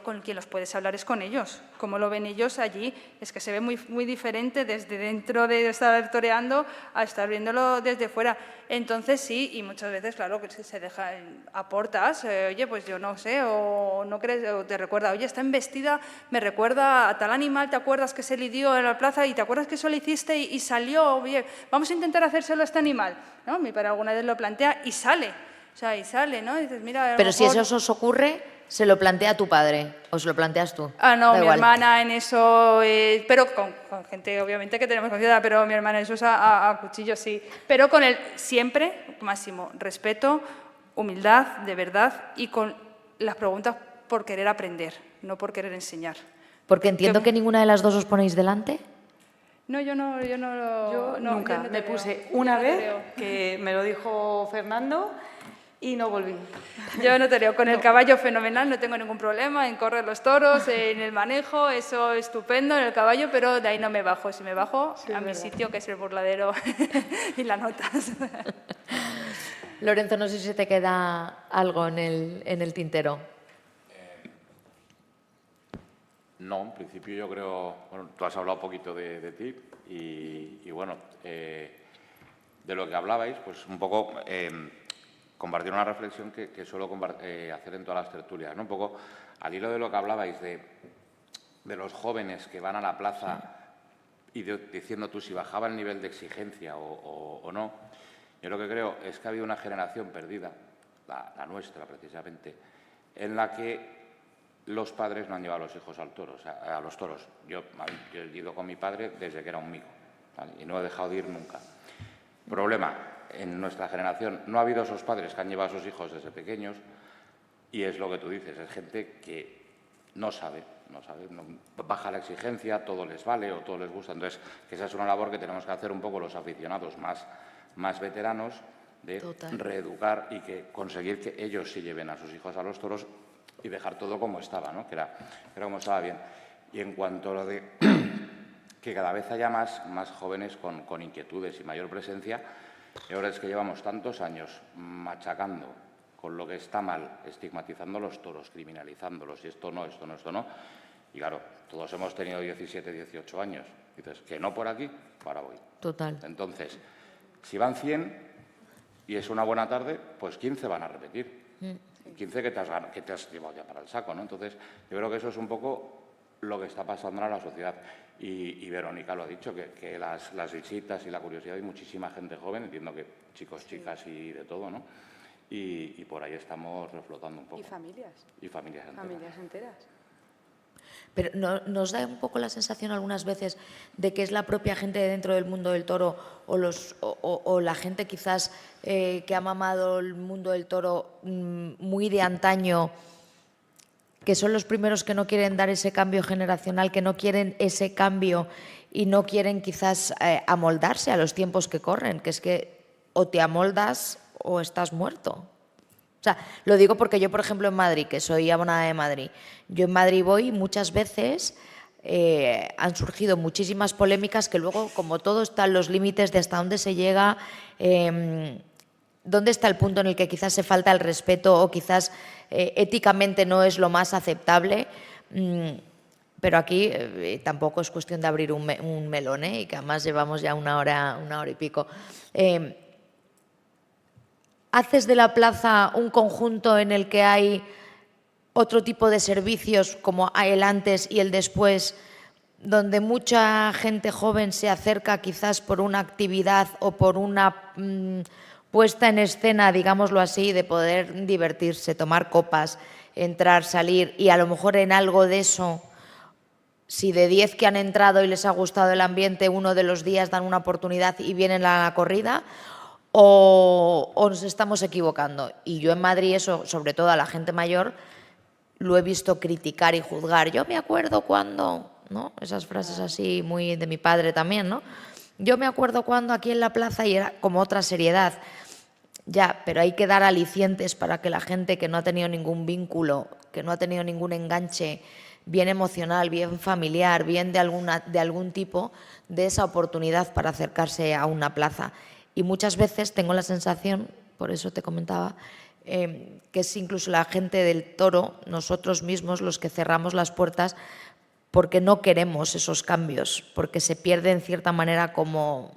Con quien los puedes hablar es con ellos. Como lo ven ellos allí, es que se ve muy diferente desde dentro de estar toreando a estar viéndolo desde fuera. Entonces sí, y muchas veces, claro, que se deja, aportas, oye, pues yo no sé, o no crees, o te recuerda, oye, esta embestida me recuerda a tal animal, ¿te acuerdas que se lidió en la plaza y te acuerdas que eso lo hiciste y salió? Oye, vamos a intentar hacérselo a este animal, ¿no? Mi padre alguna vez lo plantea y sale, o sea, y sale, ¿no? Y dices, mira, Pero si eso os ocurre, ¿se lo plantea tu padre o se lo planteas tú? No, Da mi igual. hermana en eso, pero con gente obviamente que tenemos confianza, pero mi hermana en eso es a cuchillo, sí. Pero con el siempre, máximo respeto, humildad, de verdad, y con las preguntas por querer aprender, no por querer enseñar. Porque entiendo que ninguna de las dos os ponéis delante. No, yo no Yo no, nunca. yo no Me toreo. puse Yo una no vez, toreo. que me lo dijo Fernando, y no volví. Yo no toreo. Con el caballo fenomenal, no tengo ningún problema en correr los toros, en el manejo, eso estupendo en el caballo, pero de ahí no me bajo. Si me bajo Sí, a es mi verdad. sitio, que es el burladero y las notas. Lorenzo, no sé si se te queda algo en el tintero. No, en principio yo creo, bueno, tú has hablado un poquito de ti y bueno, de lo que hablabais, pues un poco compartir una reflexión que suelo hacer en todas las tertulias, ¿no? Un poco al hilo de lo que hablabais de los jóvenes que van a la plaza y diciendo tú si bajaba el nivel de exigencia o no. Yo lo que creo es que ha habido una generación perdida, la nuestra precisamente, en la que los padres no han llevado a los hijos a los toros. Yo he ido con mi padre desde que era un mico, ¿vale? Y no he dejado de ir nunca. Problema, en nuestra generación no ha habido esos padres que han llevado a sus hijos desde pequeños y es lo que tú dices, es gente que no sabe, baja la exigencia, todo les vale o todo les gusta. Entonces, que esa es una labor que tenemos que hacer un poco los aficionados más veteranos, de Total. reeducar y conseguir que ellos sí lleven a sus hijos a los toros y dejar todo como estaba, ¿no? que era como estaba bien. Y en cuanto a lo de que cada vez haya más jóvenes con inquietudes y mayor presencia, y ahora es que llevamos tantos años machacando con lo que está mal, estigmatizando los toros, criminalizándolos, y esto no, y claro, todos hemos tenido 17, 18 años, dices, que no por aquí, para voy. Total. Entonces, si van 100 y es una buena tarde, pues 15 van a repetir. 15 que te has llevado ya para el saco, ¿no? Entonces, yo creo que eso es un poco lo que está pasando en la sociedad. Y Verónica lo ha dicho, que las visitas y la curiosidad, hay muchísima gente joven, entiendo que chicos, chicas y de todo, ¿no? Y por ahí estamos reflotando un poco. Y familias. Y familias enteras. Familias enteras. Pero ¿nos da un poco la sensación algunas veces de que es la propia gente dentro del mundo del toro o la gente quizás que ha mamado el mundo del toro muy de antaño, que son los primeros que no quieren dar ese cambio generacional, que no quieren ese cambio y no quieren quizás amoldarse a los tiempos que corren, que es que o te amoldas o estás muerto? O sea, lo digo porque yo, por ejemplo, en Madrid, que soy abonada de Madrid, yo en Madrid voy muchas veces, han surgido muchísimas polémicas que luego, como todo, están los límites de hasta dónde se llega, dónde está el punto en el que quizás se falta el respeto o quizás éticamente no es lo más aceptable. Pero aquí tampoco es cuestión de abrir un melón, y que además llevamos ya una hora y pico. ¿Haces de la plaza un conjunto en el que hay otro tipo de servicios como el antes y el después donde mucha gente joven se acerca quizás por una actividad o por una puesta en escena, digámoslo así, de poder divertirse, tomar copas, entrar, salir, y a lo mejor en algo de eso, si de 10 que han entrado y les ha gustado el ambiente, uno de los días dan una oportunidad y vienen a la corrida, o nos estamos equivocando. Y yo en Madrid eso, sobre todo a la gente mayor, lo he visto criticar y juzgar. Yo me acuerdo cuando, ¿no? Esas frases así muy de mi padre también, ¿no? Yo me acuerdo cuando aquí en la plaza, y era como otra seriedad. Ya, pero hay que dar alicientes para que la gente que no ha tenido ningún vínculo, que no ha tenido ningún enganche, bien emocional, bien familiar, bien de algún tipo, de esa oportunidad para acercarse a una plaza. Y muchas veces tengo la sensación, por eso te comentaba, que es incluso la gente del toro, nosotros mismos, los que cerramos las puertas porque no queremos esos cambios, porque se pierde en cierta manera como,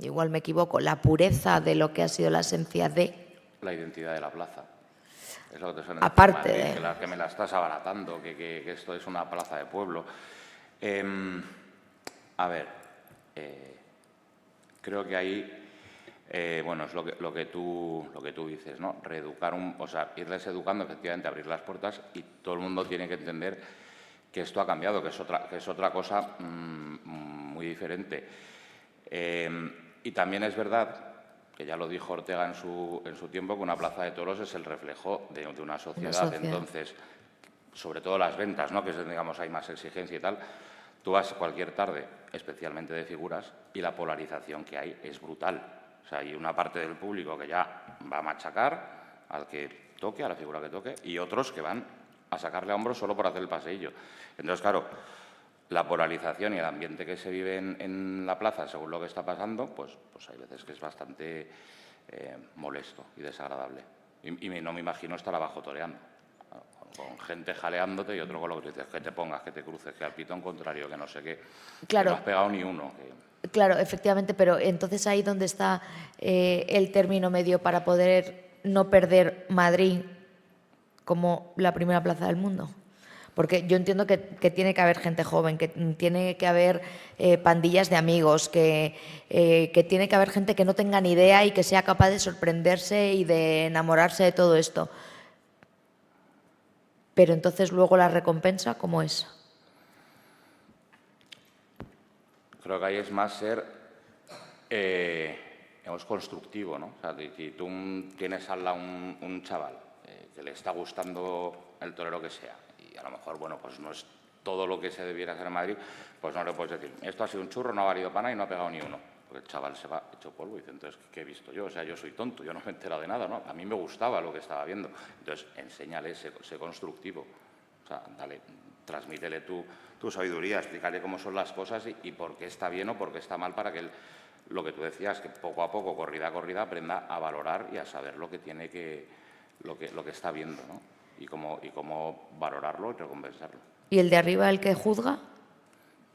igual me equivoco, la pureza de lo que ha sido la esencia de... La identidad de la plaza. Es lo que te suena Aparte decir, de... que me la estás abaratando, que esto es una plaza de pueblo. A ver, creo que ahí... bueno, es lo que tú dices, ¿no? Reeducar, o sea, irles educando, efectivamente, abrir las puertas, y todo el mundo tiene que entender que esto ha cambiado, que es otra cosa muy diferente. Y también es verdad, que ya lo dijo Ortega en su tiempo, que una plaza de toros es el reflejo de una sociedad. Entonces, sobre todo las ventas, ¿no? Que es, digamos, hay más exigencia y tal. Tú vas cualquier tarde, especialmente de figuras, y la polarización que hay es brutal. O sea, hay una parte del público que ya va a machacar al que toque, a la figura que toque, y otros que van a sacarle a hombros solo por hacer el paseillo. Entonces, claro, la polarización y el ambiente que se vive en la plaza, según lo que está pasando, pues hay veces que es bastante molesto y desagradable. Y no me imagino estar abajo toreando, con gente jaleándote y otro con lo que dices, que te pongas, que te cruces, que al pitón contrario, que no sé qué, claro, que no has pegado ni uno. Claro, efectivamente, pero entonces ahí donde está el término medio para poder no perder Madrid como la primera plaza del mundo. Porque yo entiendo que tiene que haber gente joven, que tiene que haber pandillas de amigos, que tiene que haber gente que no tenga ni idea y que sea capaz de sorprenderse y de enamorarse de todo esto. Pero entonces luego la recompensa, ¿cómo es? Creo que ahí es más ser, digamos, constructivo, ¿no? O sea, si tú tienes al lado un chaval que le está gustando el torero que sea, y a lo mejor, bueno, pues no es todo lo que se debiera hacer en Madrid, pues no le puedes decir, esto ha sido un churro, no ha valido para nada y no ha pegado ni uno. Porque el chaval se va hecho polvo y dice, entonces, ¿qué he visto yo? O sea, yo soy tonto, yo no me he enterado de nada, ¿no? A mí me gustaba lo que estaba viendo. Entonces, enséñale, sé constructivo. O sea, dale, transmítele tu sabiduría, explícale cómo son las cosas y por qué está bien o por qué está mal, para que él, lo que tú decías, que poco a poco, corrida a corrida, aprenda a valorar y a saber lo que tiene lo que está viendo, ¿no? Y cómo valorarlo y recompensarlo. ¿Y el de arriba, el que juzga?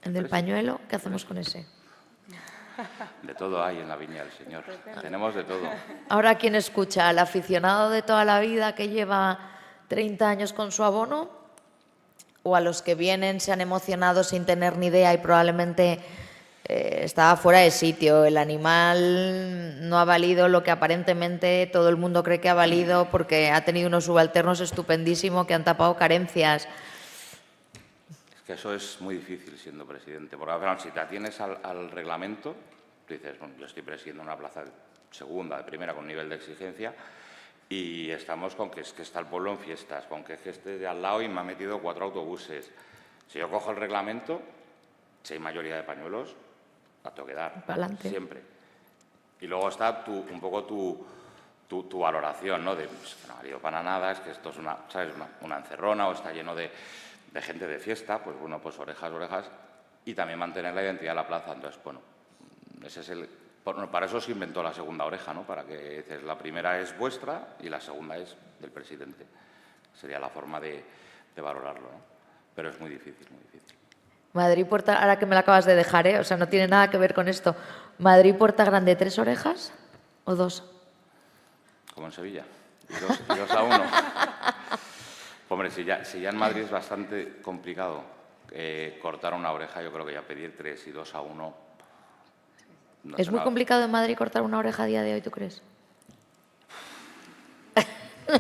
¿El del pañuelo? ¿Qué hacemos con ese? De todo hay en la viña del Señor. Tenemos de todo. Ahora, ¿quién escucha? ¿Al aficionado de toda la vida que lleva 30 años con su abono? ¿O a los que vienen, se han emocionado sin tener ni idea y probablemente estaba fuera de sitio? El animal no ha valido lo que aparentemente todo el mundo cree que ha valido porque ha tenido unos subalternos estupendísimos que han tapado carencias. Que eso es muy difícil siendo presidente, porque claro, si te atienes al reglamento, tú dices, bueno, yo estoy presidiendo una plaza de segunda, de primera, con nivel de exigencia, y estamos con que está el pueblo en fiestas, con que este de al lado y me ha metido 4 autobuses. Si yo cojo el reglamento, si hay mayoría de pañuelos, la tengo que dar, siempre. Y luego está un poco tu valoración, ¿no? De, pues, que no ha valido para nada, es que esto es una encerrona o está lleno de gente de fiesta, pues bueno, pues orejas, y también mantener la identidad de la plaza. Entonces, bueno, ese es para eso se inventó la segunda oreja, ¿no? Para que dices, la primera es vuestra y la segunda es del presidente. Sería la forma de valorarlo, ¿no? Pero es muy difícil, muy difícil. Madrid-Puerta, ahora que me la acabas de dejar, o sea, no tiene nada que ver con esto. ¿Madrid-Puerta Grande, 3 orejas o 2? Como en Sevilla, y 2 a 1. Hombre, si ya en Madrid es bastante complicado cortar una oreja, yo creo que ya pedir 3 y 2 a 1. No ¿Es sé muy nada. complicado en Madrid cortar una oreja a día de hoy, tú crees?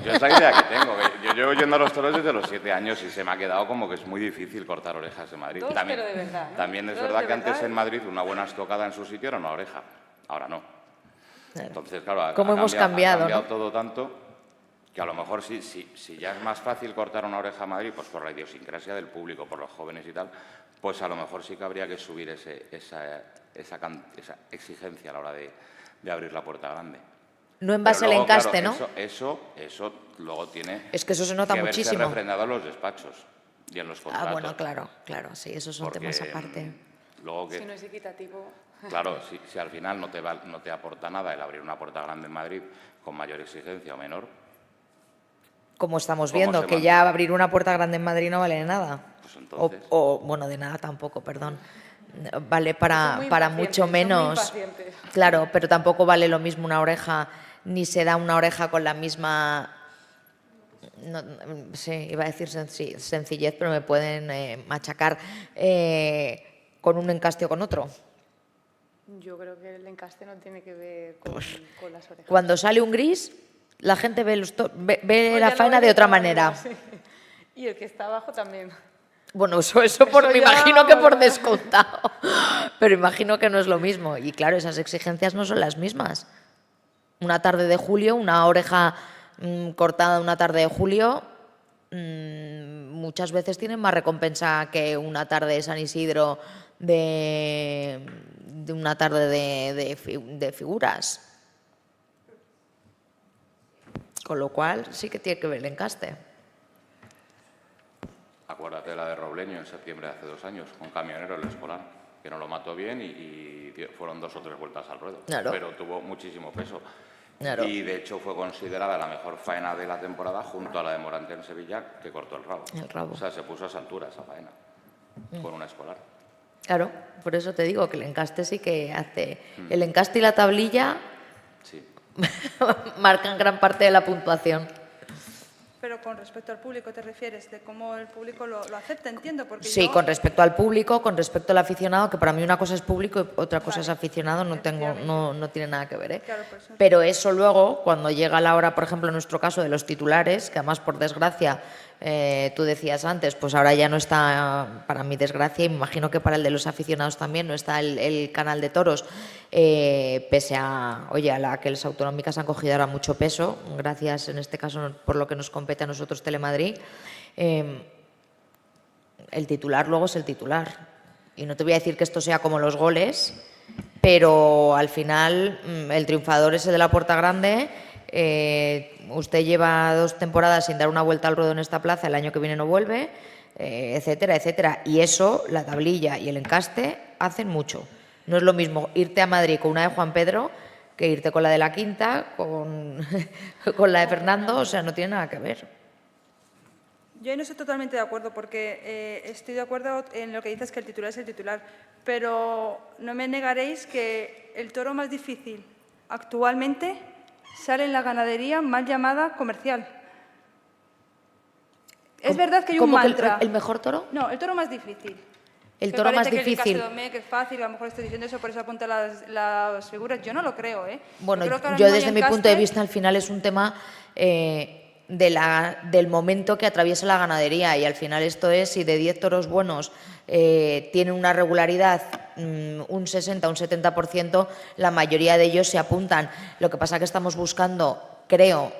Yo es la idea que tengo. Yo llevo yendo a los toros desde los 7 años y se me ha quedado como que es muy difícil cortar orejas en Madrid. Dos, También, pero de verdad, ¿no? también es Dos verdad de que antes verdad. en Madrid una buena estocada en su sitio era una oreja. Ahora no. Claro. Entonces, claro, ha ¿Cómo hemos cambiado, ha cambiado no? todo tanto que a lo mejor si ya es más fácil cortar una oreja a Madrid, pues por la idiosincrasia del público, por los jóvenes y tal, pues a lo mejor sí que habría que subir esa exigencia a la hora de abrir la puerta grande. No en Pero base al luego, encaste, claro, ¿no? Eso luego tiene Es que eso se nota que verse muchísimo. refrendado en los despachos y en los contratos. Ah, bueno, claro, claro, sí, esos son porque, temas aparte. Luego que, Si no es equitativo. claro, si al final no te aporta nada el abrir una puerta grande en Madrid con mayor exigencia o menor, Como estamos ¿cómo viendo, se que manda? ya abrir una puerta grande en Madrid no vale de nada. Pues entonces- Bueno, de nada tampoco, perdón. Vale Son para muy mucho impacientes, son muy menos. impacientes. Claro, pero tampoco vale lo mismo una oreja, ni se da una oreja con la misma. No, sí, iba a decir sencillez, pero me pueden machacar con un encaste o con otro. Yo creo que el encaste no tiene que ver con las orejas. Cuando sale un gris, la gente ve, ve Pues la ya lo faena ve de otra otra manera. sí. Y el que está abajo también. Bueno, eso Eso me ya, imagino que por bueno. descontado, pero imagino que no es lo mismo. Y claro, esas exigencias no son las mismas. Una tarde de julio, una oreja cortada una tarde de julio, muchas veces tienen más recompensa que una tarde de San Isidro de una tarde de figuras. Con lo cual sí que tiene que ver el encaste. acuérdate de la de Robleño en septiembre de hace 2 años, con Camionero el escolar, que no lo mató bien y fueron 2 o 3 vueltas al ruedo, Claro. pero tuvo muchísimo peso. Claro. Y de hecho fue considerada la mejor faena de la temporada junto a la de Morante en Sevilla, que cortó el rabo. El rabo. O sea, se puso a esa altura esa faena, con una escolar. Claro, por eso te digo que el encaste sí que hace. El encaste y la tablilla Sí. marcan gran parte de la puntuación. Pero con respecto al público te refieres, de cómo el público lo acepta, entiendo, porque Sí, yo- con respecto al público, con respecto al aficionado, que para mí una cosa es público y otra cosa es Vale, aficionado, no efectivamente. tiene nada que ver, ¿eh? Claro, por eso. Pero eso luego, cuando llega la hora, por ejemplo, en nuestro caso de los titulares, que además por desgracia, tú decías antes, pues ahora ya no está, para mi desgracia, y me imagino que para el de los aficionados también, no está el canal de toros, pese a, oye, a la que las autonómicas han cogido ahora mucho peso, gracias en este caso por lo que nos compete a nosotros Telemadrid. El titular luego es el titular. Y no te voy a decir que esto sea como los goles, pero al final el triunfador es el de la puerta grande. Usted lleva 2 temporadas sin dar una vuelta al ruedo en esta plaza, el año que viene no vuelve, etcétera, etcétera. Y eso, la tablilla y el encaste, hacen mucho. No es lo mismo irte a Madrid con una de Juan Pedro que irte con la de la Quinta, con la de Fernando, o sea, no tiene nada que ver. Yo ahí no estoy totalmente de acuerdo porque estoy de acuerdo en lo que dices que el titular es el titular, pero no me negaréis que el toro más difícil actualmente sale en la ganadería mal llamada comercial. Es verdad que hay un ¿Cómo que mantra. el mejor toro? No, el toro más difícil. El Que toro más parece difícil. Que el Castellomé, que es fácil, a lo mejor estoy diciendo eso, por eso apunta las figuras. Yo no lo creo, ¿eh? Bueno, creo que ahora yo mismo desde hay mi encaste- punto de vista al final es un tema del momento que atraviesa la ganadería y al final esto es si de 10 toros buenos tienen una regularidad un 60, un 70%, la mayoría de ellos se apuntan. Lo que pasa que estamos buscando, creo,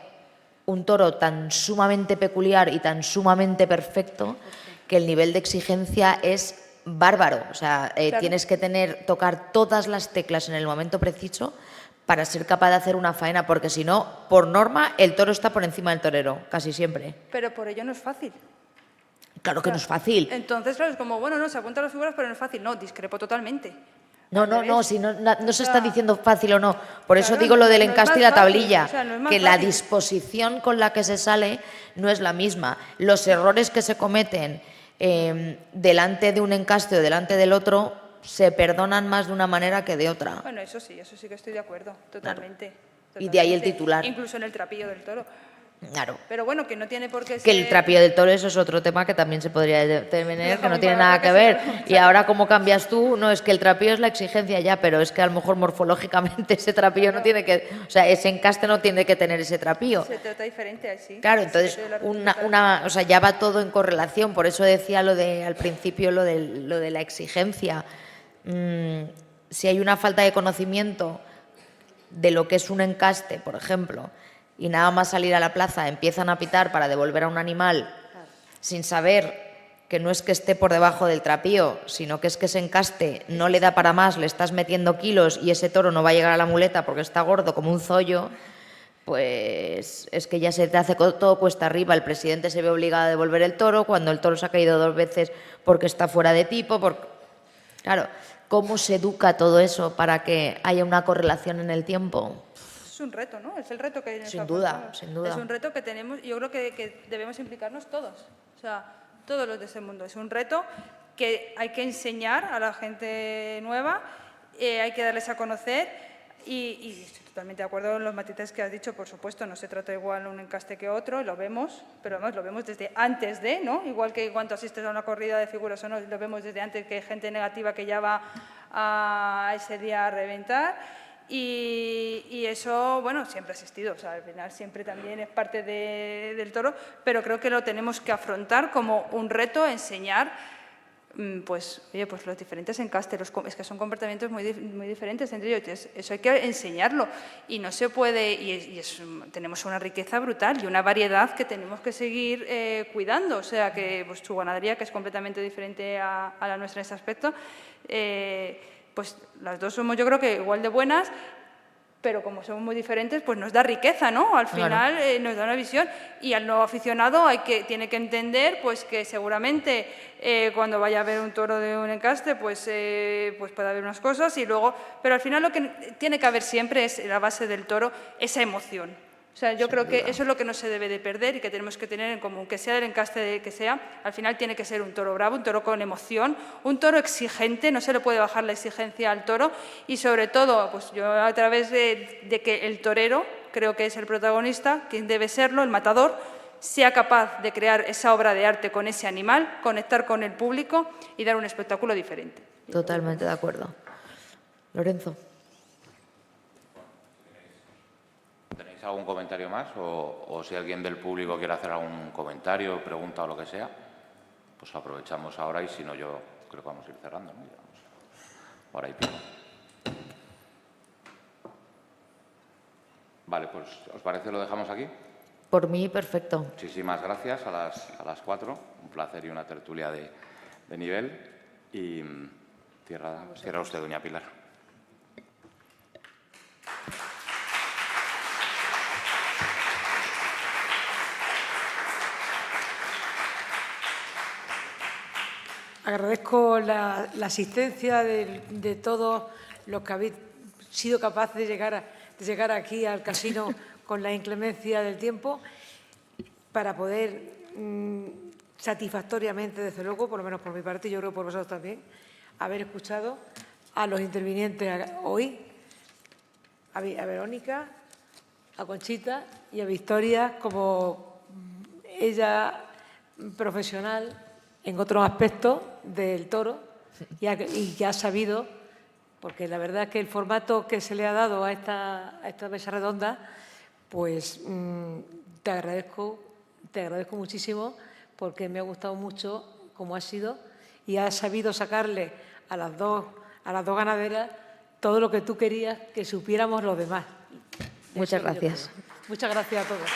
un toro tan sumamente peculiar y tan sumamente perfecto que el nivel de exigencia es bárbaro. O sea, Claro. tienes que tocar todas las teclas en el momento preciso para ser capaz de hacer una faena, porque si no, por norma, el toro está por encima del torero, casi siempre. Pero por ello no es fácil. Claro que no es fácil. Entonces, claro, es como, bueno, no, se apuntan las figuras, pero no es fácil. No, discrepo totalmente. No, Al no, no, revés. si no se está sea, diciendo fácil o no. Por eso claro, digo lo del no es encaste y más la fácil, tablilla, o sea, no es más que la fácil. disposición con la que se sale no es la misma. Los errores que se cometen delante de un encaste o delante del otro se perdonan más de una manera que de otra. Bueno, eso sí que estoy de acuerdo, totalmente. Y de ahí el totalmente. titular. Incluso en el trapillo del toro. Claro. Pero bueno, que no tiene por qué ser... Que el trapío del toro, eso es otro tema que también se podría tener, que no tiene nada que ver. Sí. Y ahora, ¿cómo cambias tú? No, es que el trapío es la exigencia ya, pero es que a lo mejor morfológicamente ese trapío no tiene que... O sea, ese encaste no tiene que tener ese trapío. Se trata diferente así. Claro, entonces o sea, ya va todo en correlación. Por eso decía al principio lo de la exigencia. Si hay una falta de conocimiento de lo que es un encaste, por ejemplo, y nada más salir a la plaza empiezan a pitar para devolver a un animal sin saber que no es que esté por debajo del trapío, sino que es que ese encaste no le da para más, le estás metiendo kilos y ese toro no va a llegar a la muleta porque está gordo como un zollo, pues es que ya se te hace todo cuesta arriba. El presidente se ve obligado a devolver el toro cuando el toro se ha caído 2 veces porque está fuera de tipo. Claro, ¿cómo se educa todo eso para que haya una correlación en el tiempo? Es un reto, ¿no? Es el reto que nos Sin duda, afrontamos. sin duda. Es un reto que tenemos y yo creo que debemos implicarnos todos. O sea, todos los de ese mundo. Es un reto que hay que enseñar a la gente nueva, hay que darles a conocer y estoy totalmente de acuerdo en los matices que has dicho, por supuesto, no se trata igual un encaste que otro, lo vemos, pero además lo vemos desde antes de, ¿no? Igual que cuando asistes a una corrida de figuras o no, lo vemos desde antes, que hay gente negativa que ya va a ese día a reventar. Y eso, bueno, siempre ha existido, o sea, al final siempre también es parte del toro, pero creo que lo tenemos que afrontar como un reto, enseñar, pues, oye, pues los diferentes encastes, es que son comportamientos muy diferentes entre ellos, eso hay que enseñarlo y no se puede, tenemos una riqueza brutal y una variedad que tenemos que seguir cuidando, o sea, que pues, su ganadería, que es completamente diferente a la nuestra en ese aspecto, pues las dos somos, yo creo que igual de buenas, pero como somos muy diferentes, pues nos da riqueza, ¿no? Al final nos da una visión y al nuevo aficionado tiene que entender pues que seguramente cuando vaya a ver un toro de un encaste, pues puede haber unas cosas y luego, pero al final lo que tiene que haber siempre es la base del toro, esa emoción. O sea, yo creo que eso es lo que no se debe de perder y que tenemos que tener en común, que sea del encaste que sea, al final tiene que ser un toro bravo, un toro con emoción, un toro exigente, no se le puede bajar la exigencia al toro y sobre todo, pues yo a través de que el torero, creo que es el protagonista, quien debe serlo, el matador, sea capaz de crear esa obra de arte con ese animal, conectar con el público y dar un espectáculo diferente. Totalmente de acuerdo. Lorenzo. ¿Algún comentario más? O si alguien del público quiere hacer algún comentario, pregunta o lo que sea, pues aprovechamos ahora y si no, yo creo que vamos a ir cerrando, ¿no? Ahora y pico. Vale, pues ¿os parece lo dejamos aquí? Por mí, perfecto. Muchísimas gracias a las 4. Un placer y una tertulia de nivel. Y cierra usted, doña Pilar. Agradezco la asistencia de todos los que habéis sido capaces de llegar aquí al casino con la inclemencia del tiempo para poder satisfactoriamente, desde luego, por lo menos por mi parte y yo creo por vosotros también, haber escuchado a los intervinientes hoy, a Verónica, a Conchita y a Victoria como ella profesional en otros aspectos del toro y que ha sabido, porque la verdad es que el formato que se le ha dado a esta mesa redonda, pues te agradezco muchísimo porque me ha gustado mucho cómo ha sido y has sabido sacarle a las dos ganaderas todo lo que tú querías que supiéramos los demás. Muchas gracias. Muchas gracias a todos.